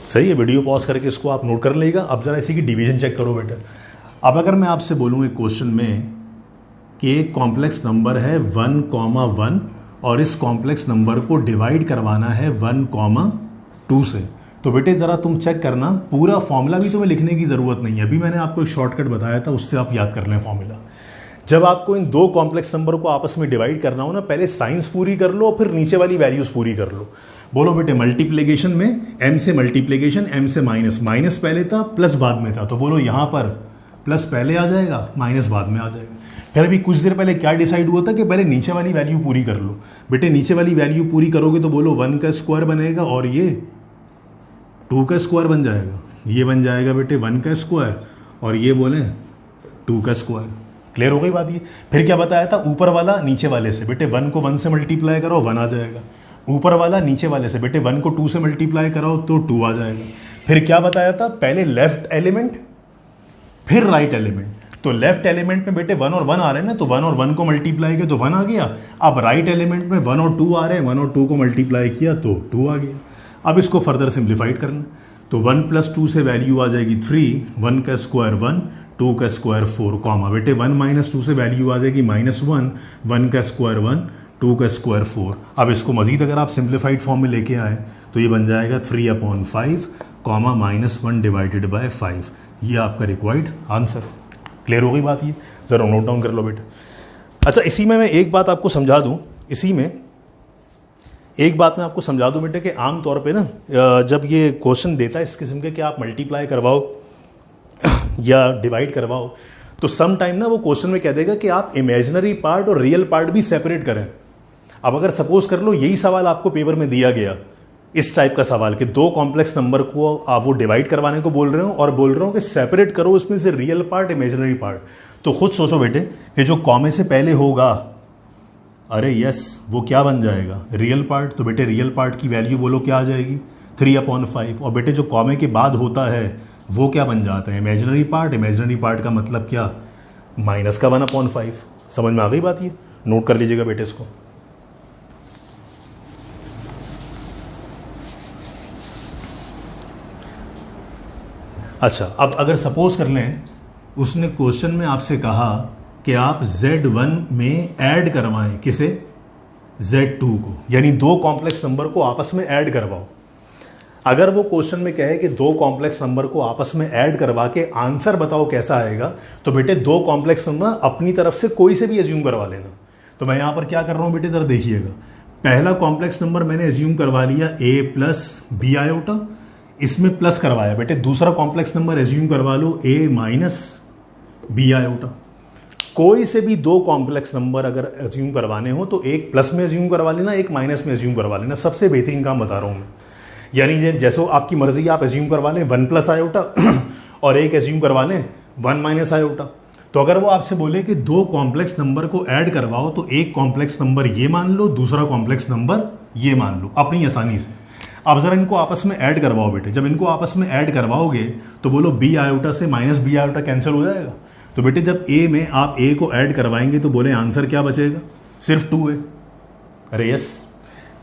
सही है, वीडियो पॉज करके इसको आप नोट कर लेगा। अब जरा इसी की डिवीजन चेक करो बेटा। अब अगर मैं आपसे बोलूँ एक क्वेश्चन में कि एक कॉम्प्लेक्स नंबर है 1,1 और इस कॉम्प्लेक्स नंबर को डिवाइड करवाना है 1,2 से, तो बेटे ज़रा तुम चेक करना, पूरा फॉर्मूला भी तुम्हें लिखने की ज़रूरत नहीं है। अभी मैंने आपको एक शॉर्टकट बताया था, उससे आप याद कर लें फॉर्मूला। जब आपको इन दो कॉम्प्लेक्स नंबर को आपस में डिवाइड करना हो ना, पहले साइंस पूरी कर लो, फिर नीचे वाली वैल्यूज पूरी कर लो। बोलो बेटे मल्टीप्लिकेशन में m से मल्टीप्लिकेशन, m से माइनस, माइनस पहले था प्लस बाद में था, तो बोलो यहां पर प्लस पहले आ जाएगा, माइनस बाद में आ जाएगा। फिर अभी कुछ देर पहले क्या डिसाइड हुआ था कि पहले नीचे वाली वैल्यू पूरी कर लो। बेटे नीचे वाली वैल्यू पूरी करोगे तो बोलो 1 का स्क्वायर बनेगा और ये 2 का स्क्वायर बन जाएगा। ये बन जाएगा बेटे 1 का स्क्वायर और ये बोले 2 का स्क्वायर। क्लियर हो गई बात ये। फिर क्या बताया था, ऊपर वाला नीचे वाले से, बेटे 1 को 1 से मल्टीप्लाई करो 1 आ जाएगा। ऊपर वाला नीचे वाले से, बेटे 1 को 2 से मल्टीप्लाई कराओ तो 2 आ जाएगा। फिर क्या बताया था, पहले लेफ्ट एलिमेंट फिर राइट एलिमेंट। तो लेफ्ट एलिमेंट में बेटे 1 और 1 आ रहे हैं ना, तो 1 और 1 को मल्टीप्लाई किया तो 1 आ गया। अब राइट एलिमेंट में 1 और 2 आ रहे हैं, 1 और 2 को मल्टीप्लाई किया तो 2 आ गया। अब इसको फर्दर सिंप्लीफाइड करना, तो 1 + 2 से वैल्यू आ जाएगी 3, 1 का स्क्वायर 1, 2 का स्क्वायर 4, कॉमा बेटे 1 - 2 से वैल्यू आ जाएगी -1, 1 का स्क्वायर 1, 2 का स्क्वायर 4। अब इसको मजीद अगर आप सिंप्लीफाइड फॉर्म में लेके आए तो ये बन जाएगा 3/5, कॉमा -1 डिवाइडेड बाय 5। ये आपका रिक्वायर्ड आंसर। क्लियर हो गई बात ये, ज़रा नोट डाउन कर लो बेटे। अच्छा, इसी में मैं एक बात आपको समझा दूं, बेटे कि आम तौर पे ना जब ये क्वेश्चन देता है इस किस्म के कि आप मल्टीप्लाई करवाओ या डिवाइड करवाओ, तो सम टाइम ना वो क्वेश्चन में कह देगा कि आप इमेजिनरी पार्ट और रियल पार्ट भी सेपरेट करें। अब अगर सपोज कर लो यही सवाल आपको पेपर में दिया गया, इस टाइप का सवाल कि दो कॉम्प्लेक्स नंबर को आप वो डिवाइड करवाने को बोल रहे हो और बोल रहे हो कि सेपरेट करो उसमें से रियल पार्ट इमेजिनरी पार्ट, तो खुद सोचो बेटे कि जो कॉमे से पहले होगा, अरे यस, वो क्या बन जाएगा, रियल पार्ट। तो बेटे रियल पार्ट की वैल्यू बोलो क्या आ जाएगी, 3/5। और बेटे जो कॉमे के बाद होता है वो क्या बन जाता है, इमेजिनरी पार्ट। इमेजिनरी पार्ट का मतलब क्या, माइनस का 1/5। समझ में आ गई बात ये, नोट कर लीजिएगा बेटे इसको। अच्छा, अब अगर सपोज कर लें उसने क्वेश्चन में आपसे कहा कि आप Z1 में ऐड करवाएं, किसे, Z2 को, यानी दो कॉम्प्लेक्स नंबर को आपस में ऐड करवाओ। अगर वो क्वेश्चन में कहे कि दो कॉम्प्लेक्स नंबर को आपस में ऐड करवा के आंसर बताओ कैसा आएगा, तो बेटे दो कॉम्प्लेक्स नंबर अपनी तरफ से कोई से भी एज्यूम करवा लेना। तो मैं यहां पर क्या कर रहा हूं बेटे, जरा देखिएगा। पहला कॉम्प्लेक्स नंबर मैंने एज्यूम करवा लिया a + b आयोटा, इसमें प्लस करवाया। बेटे दूसरा कॉम्प्लेक्स नंबर एज्यूम करवा लो a - b आयोटा। कोई से भी दो कॉम्प्लेक्स नंबर अगर एज्यूम करवाने हो तो एक प्लस में एज्यूम करवा लेना, एक माइनस में एज्यूम करवा लेना। सबसे बेहतरीन काम बता रहा हूं मैं, यानी जैसे आपकी मर्जी, आप एज्यूम करवा लें 1 + आयोटा और एक एज्यूम करवा लें 1 - आयोटा। तो अगर वो आपसे बोले कि दो कॉम्प्लेक्स नंबर को ऐड करवाओ, तो एक कॉम्प्लेक्स नंबर ये मान लो, दूसरा कॉम्प्लेक्स नंबर ये मान लो, अपनी आसानी से। अब जरा इनको आपस में ऐड करवाओ बेटे। जब इनको आपस में ऐड करवाओगे तो बोलो b आयोटा से -b आयोटा कैंसिल हो जाएगा। तो बेटे जब a में आप a को ऐड करवाएंगे तो बोले आंसर क्या बचेगा, सिर्फ 2 है। अरे यस,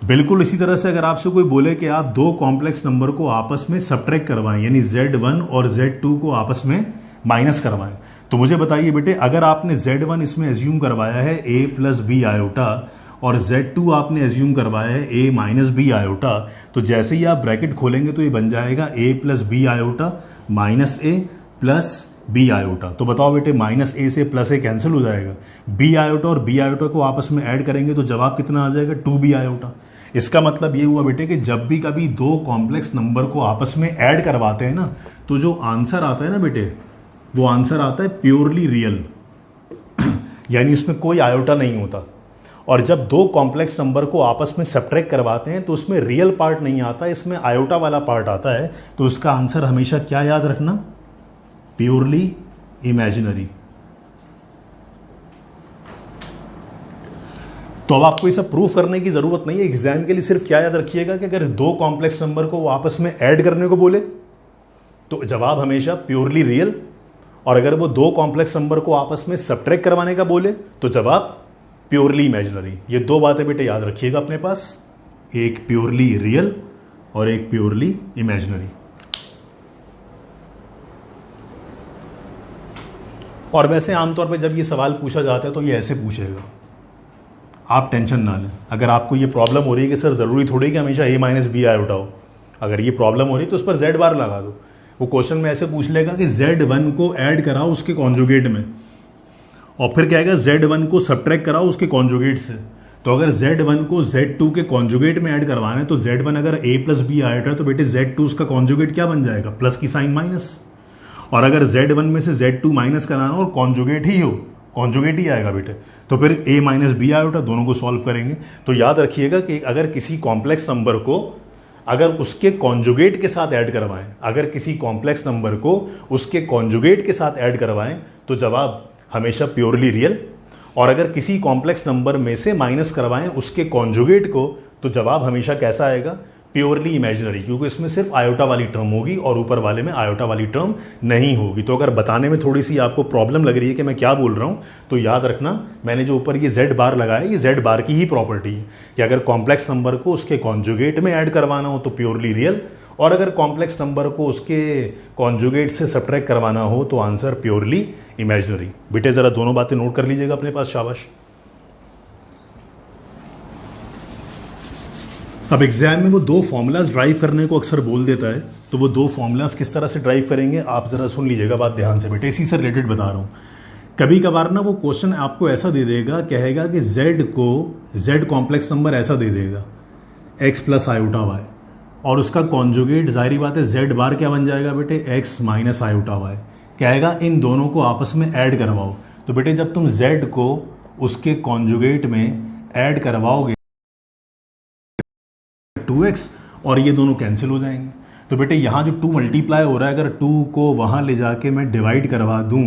बिल्कुल इसी तरह से अगर आपसे कोई बोले कि आप दो कॉम्प्लेक्स नंबर को आपस में सब्ट्रैक्ट करवाएं, यानी Z1 और Z2 को आपस में माइनस करवाएं, तो मुझे बताइए बेटे, अगर आपने Z1 इसमें एज्यूम करवाया है a + b आयोटा और Z2 आपने एज्यूम करवाया है a - b आयोटा, तो जैसे ही आप ब्रैकेट खोलेंगे तो ये बन जाएगा a + b iota -a + b iota. तो बताओ बेटे, -a से +a कैंसिल हो जाएगा, b आयोटा और b आयोटा को आपस में ऐड करेंगे तो जवाब कितना आ जाएगा, 2b आयोटा। इसका मतलब ये हुआ बेटे कि जब भी कभी दो कॉम्प्लेक्स नंबर को आपस में ऐड करवाते हैं ना, तो जो आंसर आता है ना बेटे, वो आंसर आता है प्योरली रियल, यानी इसमें कोई आयोटा नहीं होता। और जब दो कॉम्प्लेक्स नंबर को आपस में सब्ट्रैक्ट करवाते हैं तो उसमें रियल पार्ट नहीं आता, इसमें आयोटा वाला पार्ट आता है। तो उसका आंसर हमेशा क्या याद रखना, प्योरली इमेजिनरी। तो अब आपको ये सब प्रूफ करने की जरूरत नहीं है। एग्जाम के लिए सिर्फ क्या याद रखिएगा कि अगर दो कॉम्प्लेक्स नंबर को वो आपस में ऐड करने को बोले तो जवाब हमेशा प्योरली रियल, और अगर वो दो कॉम्प्लेक्स नंबर को आपस में सब्ट्रैक्ट करवाने का बोले तो जवाब प्योरली इमेजिनरी। ये दो बातें बेटे याद रखिएगा अपने पास, एक प्योरली रियल और एक प्योरली इमेजिनरी। और वैसे आमतौर पर जब ये सवाल पूछा जाता है तो ये ऐसे पूछेगा, आप टेंशन ना लें। अगर आपको ये प्रॉब्लम हो रही है कि सर ज़रूरी थोड़ी कि हमेशा a माइनस बी आयोटा हो, अगर ये प्रॉब्लम हो रही है तो उस पर z बार लगा दो। वो क्वेश्चन में ऐसे पूछ लेगा कि z1 को ऐड कराओ उसके कॉन्जुगेट में, और फिर क्या आएगा z1 को सब्ट्रैक्ट कराओ उसके कॉन्जुगेट से। तो अगर z1 को z2 के कॉन्जुगेट में ऐड करवाना है तो z1 अगर a प्लस बी आयोटा है तो बेटे z2 उसका कॉन्जुगेट क्या बन जाएगा, प्लस की साइन माइनस। और अगर z1 में से z2 माइनस कराना और कॉन्जुगेट ही हो, कॉन्जुगेट ही आएगा बेटे, तो फिर a माइनस बी आयोटा दोनों को सॉल्व करेंगे। तो याद रखिएगा कि अगर किसी कॉम्प्लेक्स नंबर को अगर उसके कॉन्जुगेट के साथ ऐड करवाएं, अगर किसी कॉम्प्लेक्स नंबर को उसके कॉन्जुगेट के साथ ऐड करवाएं तो जवाब हमेशा प्योरली रियल, और अगर किसी कॉम्प्लेक्स नंबर में से माइनस करवाएं उसके कॉन्जुगेट को तो जवाब हमेशा कैसा आएगा, प्योरली इमेजिनरी, क्योंकि इसमें सिर्फ आयोटा वाली टर्म होगी और ऊपर वाले में आयोटा वाली टर्म नहीं होगी। तो अगर बताने में थोड़ी सी आपको प्रॉब्लम लग रही है कि मैं क्या बोल रहा हूं, तो याद रखना मैंने जो ऊपर ये z बार लगाया, ये z बार की ही प्रॉपर्टी है कि अगर कॉम्प्लेक्स नंबर को उसके कॉन्जुगेट में ऐड करवाना हो तो प्योरली रियल, और अगर कॉम्प्लेक्स नंबर को उसके कॉन्जुगेट से सब्ट्रैक्ट करवाना हो तो आंसर प्योरली इमेजिनरी। बेटे जरा दोनों बातें नोट कर लीजिएगा अपने पास, शाबाश। अब एग्जाम में वो दो फॉर्मूलाज ड्राइव करने को अक्सर बोल देता है, तो वो दो फॉर्मूलाज किस तरह से ड्राइव करेंगे आप जरा सुन लीजिएगा बात ध्यान से बेटे, इसी से रिलेटेड बता रहा हूँ। कभी कभार ना वो क्वेश्चन आपको ऐसा दे देगा, कहेगा कि z को z कॉम्प्लेक्स नंबर ऐसा दे देगा x प्लस आयोटा वाई, और उसका कॉन्जुगेट जाहिर बात है z बार क्या बन जाएगा बेटे, x माइनस आयोटा वाई। कहेगा इन दोनों को आपस में ऐड करवाओ। तो बेटे जब तुम z को उसके कॉन्जुगेट में ऐड करवाओगे 2x और ये दोनों कैंसिल हो जाएंगे। तो बेटे यहाँ जो 2 मल्टीप्लाई हो रहा है, अगर 2 को वहाँ ले जाके मैं डिवाइड करवा दूँ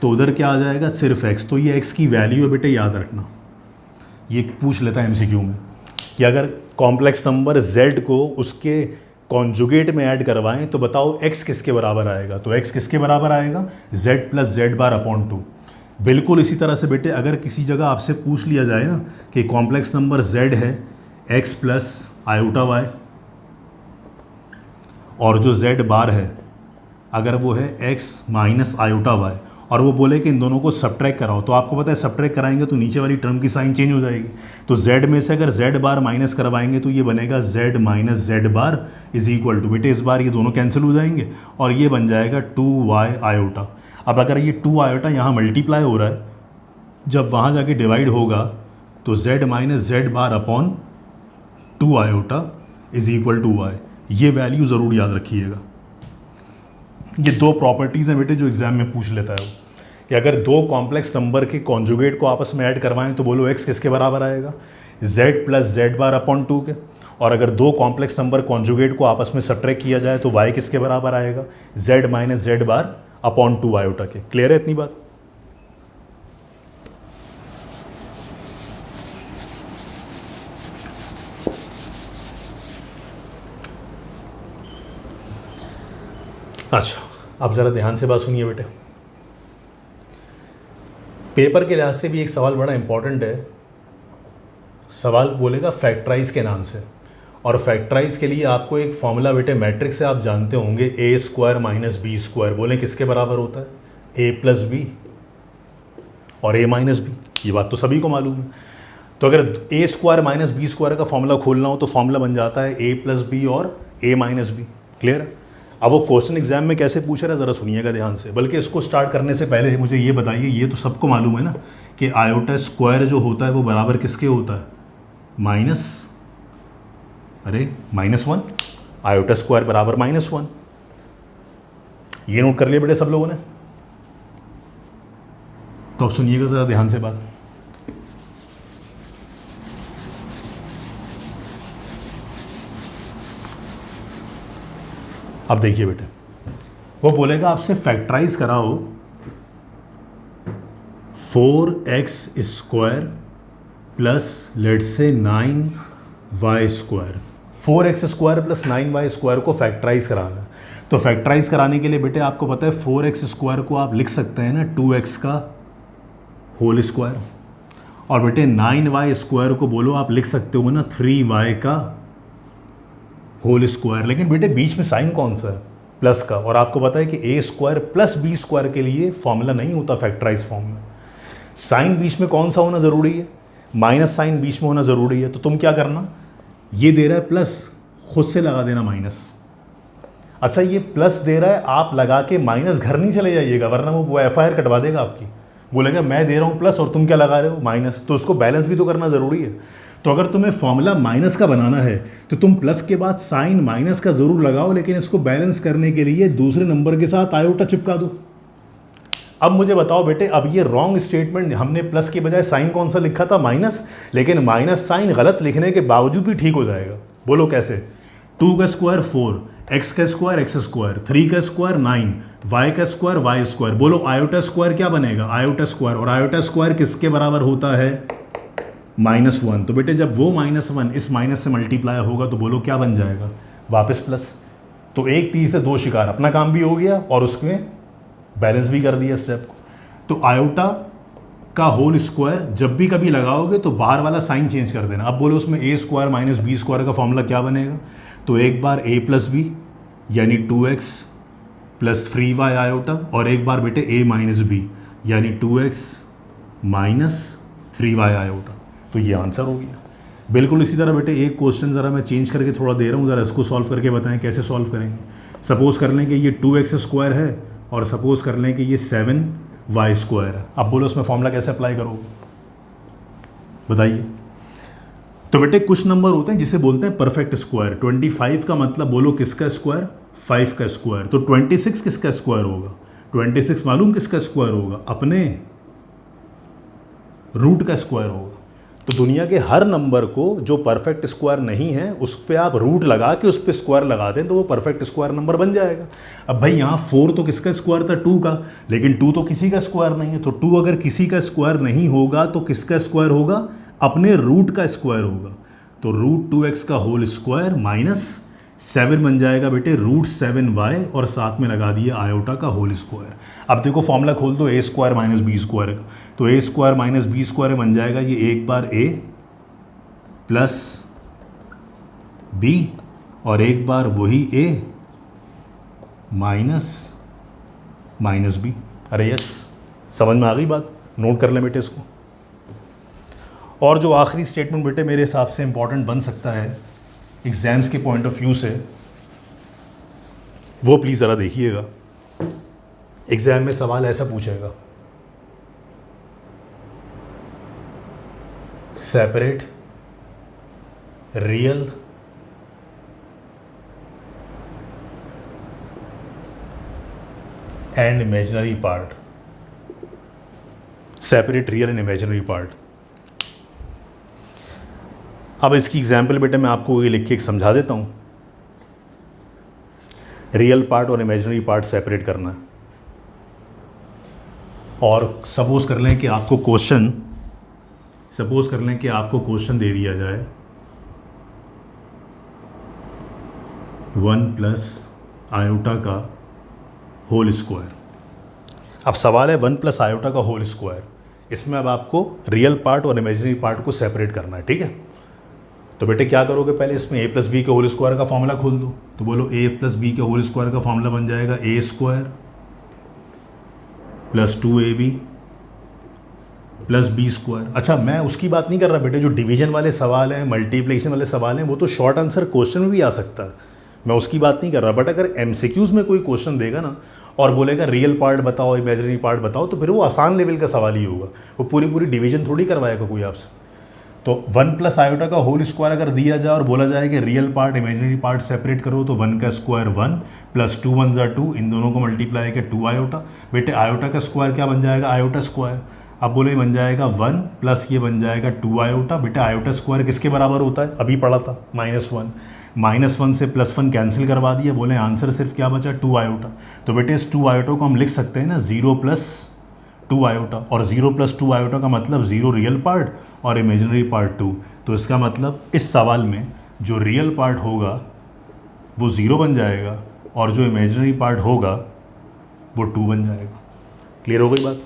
तो उधर क्या आ जाएगा, सिर्फ x। तो ये x की वैल्यू है बेटे, याद रखना। ये पूछ लेता है MCQ में कि अगर कॉम्प्लेक्स नंबर z को उसके कॉन्जुगेट में ऐड करवाएं तो बताओ x किसके बराबर आएगा। तो x किसके बराबर आएगा, z plus z bar upon 2। बिल्कुल इसी तरह से बेटे अगर किसी जगह आपसे पूछ लिया जाए ना कि कॉम्प्लेक्स नंबर z है x प्लस आयोटा वाई, और जो z बार है अगर वो है x माइनस आयोटा वाई, और वो बोले कि इन दोनों को सब्ट्रैक्ट कराओ, तो आपको पता है सब्ट्रैक्ट कराएंगे तो नीचे वाली टर्म की साइन चेंज हो जाएगी। तो z में से अगर z बार माइनस करवाएंगे तो ये बनेगा z minus z bar is equal to, बेटे इस बार ये दोनों कैंसिल हो जाएंगे और ये बन जाएगा 2y आयोटा। अब अगर ये 2 आयोटा यहाँ मल्टीप्लाई हो रहा है, जब वहाँ जाके डिवाइड होगा तो z minus z bar upon 2 iota is equal to y। ये वैल्यू ज़रूर याद रखिएगा। ये दो प्रॉपर्टीज़ हैं बेटे जो एग्जाम में पूछ लेता है वो, कि अगर दो कॉम्प्लेक्स नंबर के कॉन्जुगेट को आपस में ऐड करवाएं तो बोलो x किसके बराबर आएगा, z plus z bar upon 2 के, और अगर दो कॉम्प्लेक्स नंबर कॉन्जुगेट को आपस में सब्ट्रैक्ट किया जाए तो y किसके बराबर आएगा, z minus z bar upon 2 iota के। क्लियर है इतनी बात? अच्छा, अब ज़रा ध्यान से बात सुनिए बेटे। पेपर के लिहाज से भी एक सवाल बड़ा इंपॉर्टेंट है। सवाल बोलेगा फैक्टराइज के नाम से, और फैक्टराइज के लिए आपको एक फॉर्मूला बेटे मैट्रिक्स से आप जानते होंगे, a square minus B square. बोलें किसके बराबर होता है, a प्लस बी और a माइनस बी। ये बात तो सभी को मालूम है। तो अगर a square minus B square का फॉर्मूला खोलना हो तो फॉर्मूला बन जाता है a प्लस बी और a माइनस बी। क्लियर है? अब वो क्वेश्चन एग्जाम में कैसे पूछ रहा है ज़रा सुनिएगा ध्यान से। बल्कि इसको स्टार्ट करने से पहले मुझे ये बताइए, ये तो सबको मालूम है ना कि आयोटा स्क्वायर जो होता है वो बराबर किसके होता है, -1। आयोटा स्क्वायर बराबर -1। ये नोट कर लिया बेटे सब लोगों ने? तो अब सुनिएगा ज़रा ध्यान से बात। अब देखिए बेटे, वो बोलेगा आपसे फैक्टराइज कराओ 4x² प्लस लेट से 9y²। 4x² प्लस 9y² को फैक्टराइज कराना है। तो फैक्टराइज कराने के लिए बेटे आपको पता है 4x² को आप लिख सकते हैं ना 2x का होल स्क्वायर, और बेटे 9y² को बोलो आप लिख सकते हो ना 3y का होल स्क्वायर। लेकिन बेटे बीच में साइन कौन सा है? प्लस का। और आपको पता है कि a² प्लस b² के लिए फॉर्मूला नहीं होता फैक्टराइज फॉर्म में। साइन बीच में कौन सा होना ज़रूरी है? माइनस साइन बीच में होना ज़रूरी है। तो तुम क्या करना, ये दे रहा है प्लस, खुद से लगा देना माइनस। अच्छा ये प्लस दे रहा है, आप लगा के माइनस घर नहीं चले जाइएगा, वरना वो FIR कटवा देगा आपकी। बोलेगा मैं दे रहा हूँ प्लस और तुम क्या लगा रहे हो? माइनस। तो उसको बैलेंस भी तो करना ज़रूरी है। तो अगर तुम्हें फॉर्मूला माइनस का बनाना है तो तुम प्लस के बाद साइन माइनस का ज़रूर लगाओ, लेकिन इसको बैलेंस करने के लिए दूसरे नंबर के साथ आयोटा चिपका दो। अब मुझे बताओ बेटे, अब ये रॉन्ग स्टेटमेंट, हमने प्लस के बजाय साइन कौन सा लिखा था? माइनस। लेकिन माइनस साइन गलत लिखने के बावजूद भी ठीक हो जाएगा। बोलो कैसे? 2 का स्क्वायर 4, x का स्क्वायर x², 3 का स्क्वायर 9, y का स्क्वायर y²। बोलो आयोटा स्क्वायर क्या बनेगा? Iota square. और आयोटा स्क्वायर किसके बराबर होता है? -1। तो बेटे जब वो -1 इस माइनस से मल्टीप्लाई होगा तो बोलो क्या बन जाएगा? वापस प्लस। तो एक तीर से दो शिकार, अपना काम भी हो गया और उसमें बैलेंस भी कर दिया स्टेप को। तो आयोटा का होल स्क्वायर जब भी कभी लगाओगे तो बाहर वाला साइन चेंज कर देना। अब बोलो उसमें a² माइनस b² का फॉर्मूला क्या बनेगा? तो एक बार a प्लस b यानी 2x प्लस 3y आयोटा, और एक बार बेटे a माइनस b यानी 2x माइनस 3y आयोटा। तो ये आंसर हो गया। बिल्कुल इसी तरह बेटे एक क्वेश्चन ज़रा मैं चेंज करके थोड़ा दे रहा हूँ, ज़रा इसको सॉल्व करके बताएं कैसे सॉल्व करेंगे। सपोज़ कर लें कि ये 2x² है और सपोज़ कर लें कि ये 7y² है। अब बोलो उसमें फॉर्मूला कैसे अप्लाई करोगे? बताइए। तो बेटे कुछ नंबर होते हैं जिसे बोलते हैं परफेक्ट स्क्वायर। 25 का मतलब बोलो किसका स्क्वायर? 5 का स्क्वायर। तो 26 किसका स्क्वायर होगा? 26 मालूम किसका स्क्वायर होगा? अपने रूट का स्क्वायर होगा। तो दुनिया के हर नंबर को जो परफेक्ट स्क्वायर नहीं है उस पर आप रूट लगा के उस पर स्क्वायर लगा दें तो वो परफेक्ट स्क्वायर नंबर बन जाएगा। अब भाई यहाँ 4 तो किसका स्क्वायर था? 2 का, लेकिन 2 तो किसी का स्क्वायर नहीं है। तो 2 अगर किसी का स्क्वायर नहीं होगा तो किसका स्क्वायर होगा? अपने रूट का स्क्वायर होगा। तो √2x का होल स्क्वायर माइनस 7 बन जाएगा बेटे √7y, और साथ में लगा दिया आयोटा का होल स्क्वायर। अब देखो फॉर्मूला खोल दो a² माइनस b² का। तो a² माइनस b² बन जाएगा ये एक बार a प्लस b और एक बार वही a माइनस b। अरे यस, समझ में आ गई बात? नोट कर लें बेटे इसको। और जो आखिरी स्टेटमेंट बेटे मेरे हिसाब से इंपॉर्टेंट बन सकता है एग्जाम्स के पॉइंट ऑफ व्यू से, वो प्लीज़ ज़रा देखिएगा। एग्जाम में सवाल ऐसा पूछेगा, separate real and imaginary part. Separate real and imaginary part. अब इसकी एग्जाम्पल बेटे मैं आपको ये लिख के समझा देता हूँ। रियल पार्ट और इमेजिनरी पार्ट सेपरेट करना है। और सपोज कर लें कि आपको क्वेश्चन दे दिया जाए 1 प्लस आयोटा का होल स्क्वायर। अब सवाल है 1 प्लस आयोटा का होल स्क्वायर। इसमें अब आपको रियल पार्ट और इमेजिनरी पार्ट को सेपरेट करना है, ठीक है? तो बेटे क्या करोगे, पहले इसमें a प्लस बी के होल स्क्वायर का फॉर्मूला खोल दो। तो बोलो a प्लस बी के होल स्क्वायर का फॉर्मूला बन जाएगा a² plus 2ab plus b²। अच्छा मैं उसकी बात नहीं कर रहा बेटे, जो डिवीजन वाले सवाल हैं, मल्टीप्लिकेशन वाले सवाल हैं, वो तो शॉर्ट आंसर क्वेश्चन में भी आ सकता है, मैं उसकी बात नहीं कर रहा। बट अगर MCQs में कोई क्वेश्चन देगा ना और बोलेगा रियल पार्ट बताओ, इमेजिनरी पार्ट बताओ, तो फिर वो आसान लेवल का सवाल ही होगा। वो पूरी डिवीजन थोड़ी करवाएगा कोई आपसे। तो 1 प्लस आयोटा का होल स्क्वायर अगर दिया जाए और बोला जाए कि real part imaginary part separate करो, तो 1 का स्क्वायर 1 प्लस 2 1 ज़ा 2, इन दोनों को मल्टीप्लाई के 2 आयोटा। बेटे आयोटा का स्क्वायर क्या बन जाएगा? Iota square. अब बोले ये बन जाएगा 1 प्लस ये बन जाएगा 2 आयोटा। बेटे आयोटा स्क्वायर किसके बराबर होता है? अभी पढ़ा था -1। -1 से +1 कैंसिल करवा दिया, बोले आंसर सिर्फ क्या बचा? 2 आयोटा। तो बेटे इस 2 आयोटा को हम लिख सकते हैं ना 0 प्लस 2 आयोटा, और 0 + 2 आयोटा का मतलब 0 रियल पार्ट और इमेजिनरी पार्ट 2। तो इसका मतलब इस सवाल में जो रियल पार्ट होगा वो 0 बन जाएगा और जो इमेजिनरी पार्ट होगा वो 2 बन जाएगा। क्लियर हो गई बात?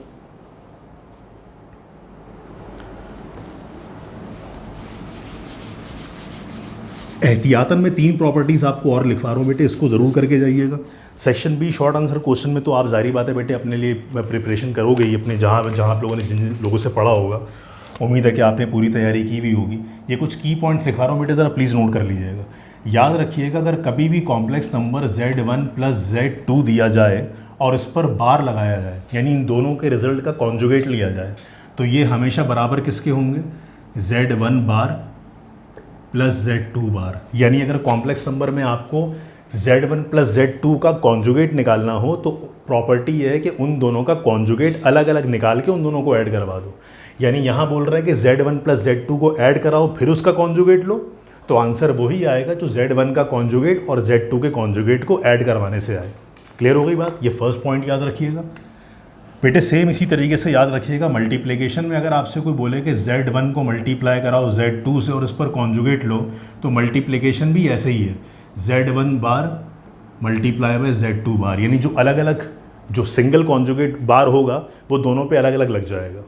एहतियातन में 3 प्रॉपर्टीज़ आपको और लिखवा रहा हूँ बेटे, इसको ज़रूर करके जाइएगा। Section B short answer question में तो आप जारी बात है बेटे अपने लिए प्रिपरेशन करोगे ही, अपने जहाँ जहाँ आप लोगों ने जिन जिन लोगों से पढ़ा होगा, उम्मीद है कि आपने पूरी तैयारी की भी होगी। ये कुछ की पॉइंट्स लिखवा रहा हूँ बेटे, ज़रा प्लीज़ नोट कर लीजिएगा। याद रखिएगा, अगर कभी भी कॉम्प्लेक्स नंबर Z1 + Z2 दिया जाए और इस पर बार लगाया जाए, यानी इन दोनों के रिजल्ट का कॉन्जुगेट लिया जाए, तो ये हमेशा बराबर किसके होंगे? Z1 बार + Z2 बार। यानी अगर कॉम्प्लेक्स नंबर में आपको Z1 + Z2 का कॉन्जुगेट निकालना हो तो प्रॉपर्टी ये है कि उन दोनों का कॉन्जुगेट अलग अलग निकाल के उन दोनों को ऐड करवा दो। यानी यहाँ बोल रहे हैं कि Z1 + Z2 को ऐड कराओ फिर उसका कॉन्जुगेट लो, तो आंसर वही आएगा जो Z1 का कॉन्जुगेट और Z2 के कॉन्जुगेट को ऐड करवाने से आए। क्लियर हो गई बात? ये फर्स्ट पॉइंट याद रखिएगा बेटे। सेम इसी तरीके से याद रखिएगा, मल्टीप्लिकेशन में अगर आपसे कोई बोले कि Z1 को मल्टीप्लाई कराओ Z2 से और इस पर कॉन्जुगेट लो, तो मल्टीप्लिकेशन भी ऐसे ही है, Z1 बार × Z2 बार। यानी जो अलग अलग जो सिंगल कॉन्जुगेट बार होगा वो दोनों पे अलग अलग लग जाएगा।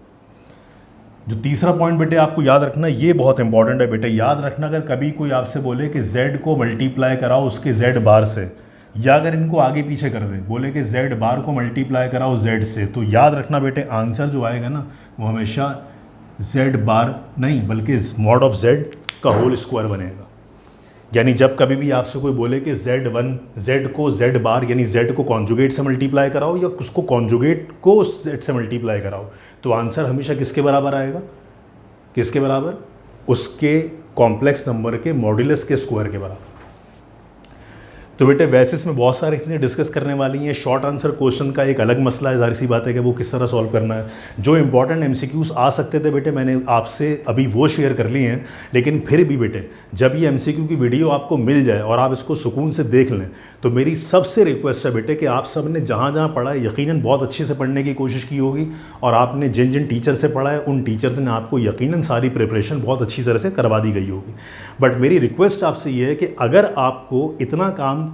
जो तीसरा पॉइंट बेटे आपको याद रखना, ये बहुत इंपॉर्टेंट है बेटे। याद रखना, अगर कभी कोई आपसे बोले कि Z को मल्टीप्लाई कराओ उसके Z बार से, या अगर इनको आगे पीछे कर दे, बोले कि Z बार को मल्टीप्लाई कराओ Z से, तो याद रखना बेटे आंसर जो आएगा ना वो हमेशा Z बार नहीं बल्कि मॉड ऑफ Z का होल स्क्वायर बनेगा। यानी जब कभी भी आपसे कोई बोले कि Z को Z बार यानी Z को कॉन्जुगेट से मल्टीप्लाई कराओ या उसको कॉन्जुगेट को Z से मल्टीप्लाई कराओ, तो आंसर हमेशा किसके बराबर आएगा? किसके बराबर? उसके कॉम्प्लेक्स नंबर के मॉड्यूलस के स्क्वायर के बराबर। तो बेटे वैसे इसमें बहुत सारी चीज़ें डिस्कस करने वाली हैं। शॉर्ट आंसर क्वेश्चन का एक अलग मसला है, जाहिर सी बात है कि वो किस तरह सॉल्व करना है। जो इंपॉर्टेंट MCQs आ सकते थे बेटे मैंने आपसे अभी वो शेयर कर लिए हैं, लेकिन फिर भी बेटे जब ये MCQ की वीडियो आपको मिल जाए और आप इसको सुकून से देख लें, तो मेरी सबसे रिक्वेस्ट है बेटे कि आप सब ने जहाँ जहाँ पढ़ा है यकीनन बहुत अच्छे से पढ़ने की कोशिश की होगी, और आपने जिन जिन टीचर से पढ़ा है उन टीचर्स ने आपको यकीनन सारी प्रिपरेशन बहुत अच्छी तरह से करवा दी गई होगी। बट मेरी रिक्वेस्ट आपसे ये है कि अगर आपको इतना काम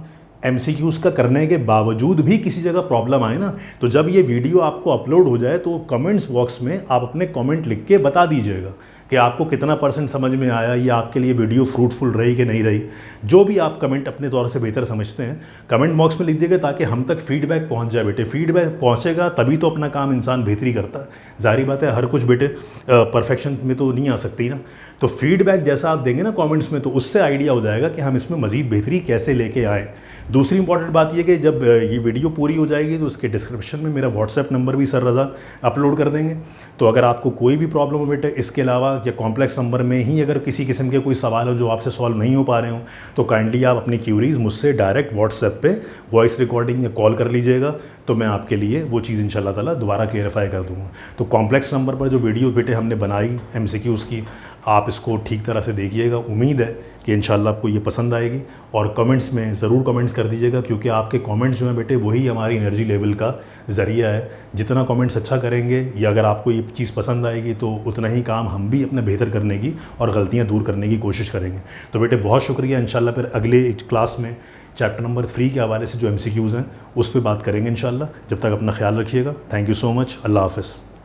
MCQs का करने के बावजूद भी किसी जगह प्रॉब्लम आए ना, तो जब ये वीडियो आपको अपलोड हो जाए तो कमेंट्स बॉक्स में आप अपने कमेंट लिख के बता दीजिएगा कि आपको कितना % समझ में आया, या आपके लिए वीडियो फ्रूटफुल रही कि नहीं रही। जो भी आप कमेंट अपने तौर से बेहतर समझते हैं कमेंट बॉक्स में लिख दीजिएगा, ताकि हम तक फीडबैक पहुंच जाए बेटे। फीडबैक पहुंचेगा तभी तो अपना काम इंसान बेहतरी करता है। जाहिर बात है हर कुछ बेटे परफेक्शन में तो नहीं आ सकती ना, तो फीडबैक जैसा आप देंगे ना कमेंट्स में, तो उससे आइडिया हो जाएगा कि हम इसमें मज़ीद बेहतरी कैसे लेके आएँ। दूसरी इंपॉर्टेंट बात यह कि जब ये वीडियो पूरी हो जाएगी तो उसके डिस्क्रिप्शन में मेरा व्हाट्सएप नंबर भी सर रज़ा अपलोड कर देंगे। तो अगर आपको कोई भी प्रॉब्लम हो बेटे इसके अलावा, या कॉम्प्लेक्स नंबर में ही अगर किसी किस्म के कोई सवाल हो जो आपसे सॉल्व नहीं हो पा रहे हो, तो काइंडली आप अपनी क्यूरीज़ मुझसे डायरेक्ट व्हाट्सएप पे वॉइस रिकॉर्डिंग या कॉल कर लीजिएगा, तो मैं आपके लिए वो चीज़ इंशाल्लाह ताला दोबारा क्लेरिफाई कर दूँगा। तो कॉम्प्लेक्स नंबर पर जो वीडियो बेटे हमने बनाई MCQs की, आप इसको ठीक तरह से देखिएगा। उम्मीद है कि इंशाल्लाह आपको ये पसंद आएगी, और कमेंट्स में ज़रूर कमेंट्स कर दीजिएगा, क्योंकि आपके कमेंट्स जो हैं बेटे वही हमारी एनर्जी लेवल का ज़रिया है। जितना कमेंट्स अच्छा करेंगे या अगर आपको ये चीज़ पसंद आएगी तो उतना ही काम हम भी अपना बेहतर करने की और गलतियाँ दूर करने की कोशिश करेंगे। तो बेटे बहुत शुक्रिया। इंशाल्लाह फिर अगले क्लास में चैप्टर नंबर 3 के हवाले से जो MCQs हैं उस पर बात करेंगे इंशाल्लाह। जब तक अपना ख्याल रखिएगा। Thank you so much. अल्लाह हाफ़िज़।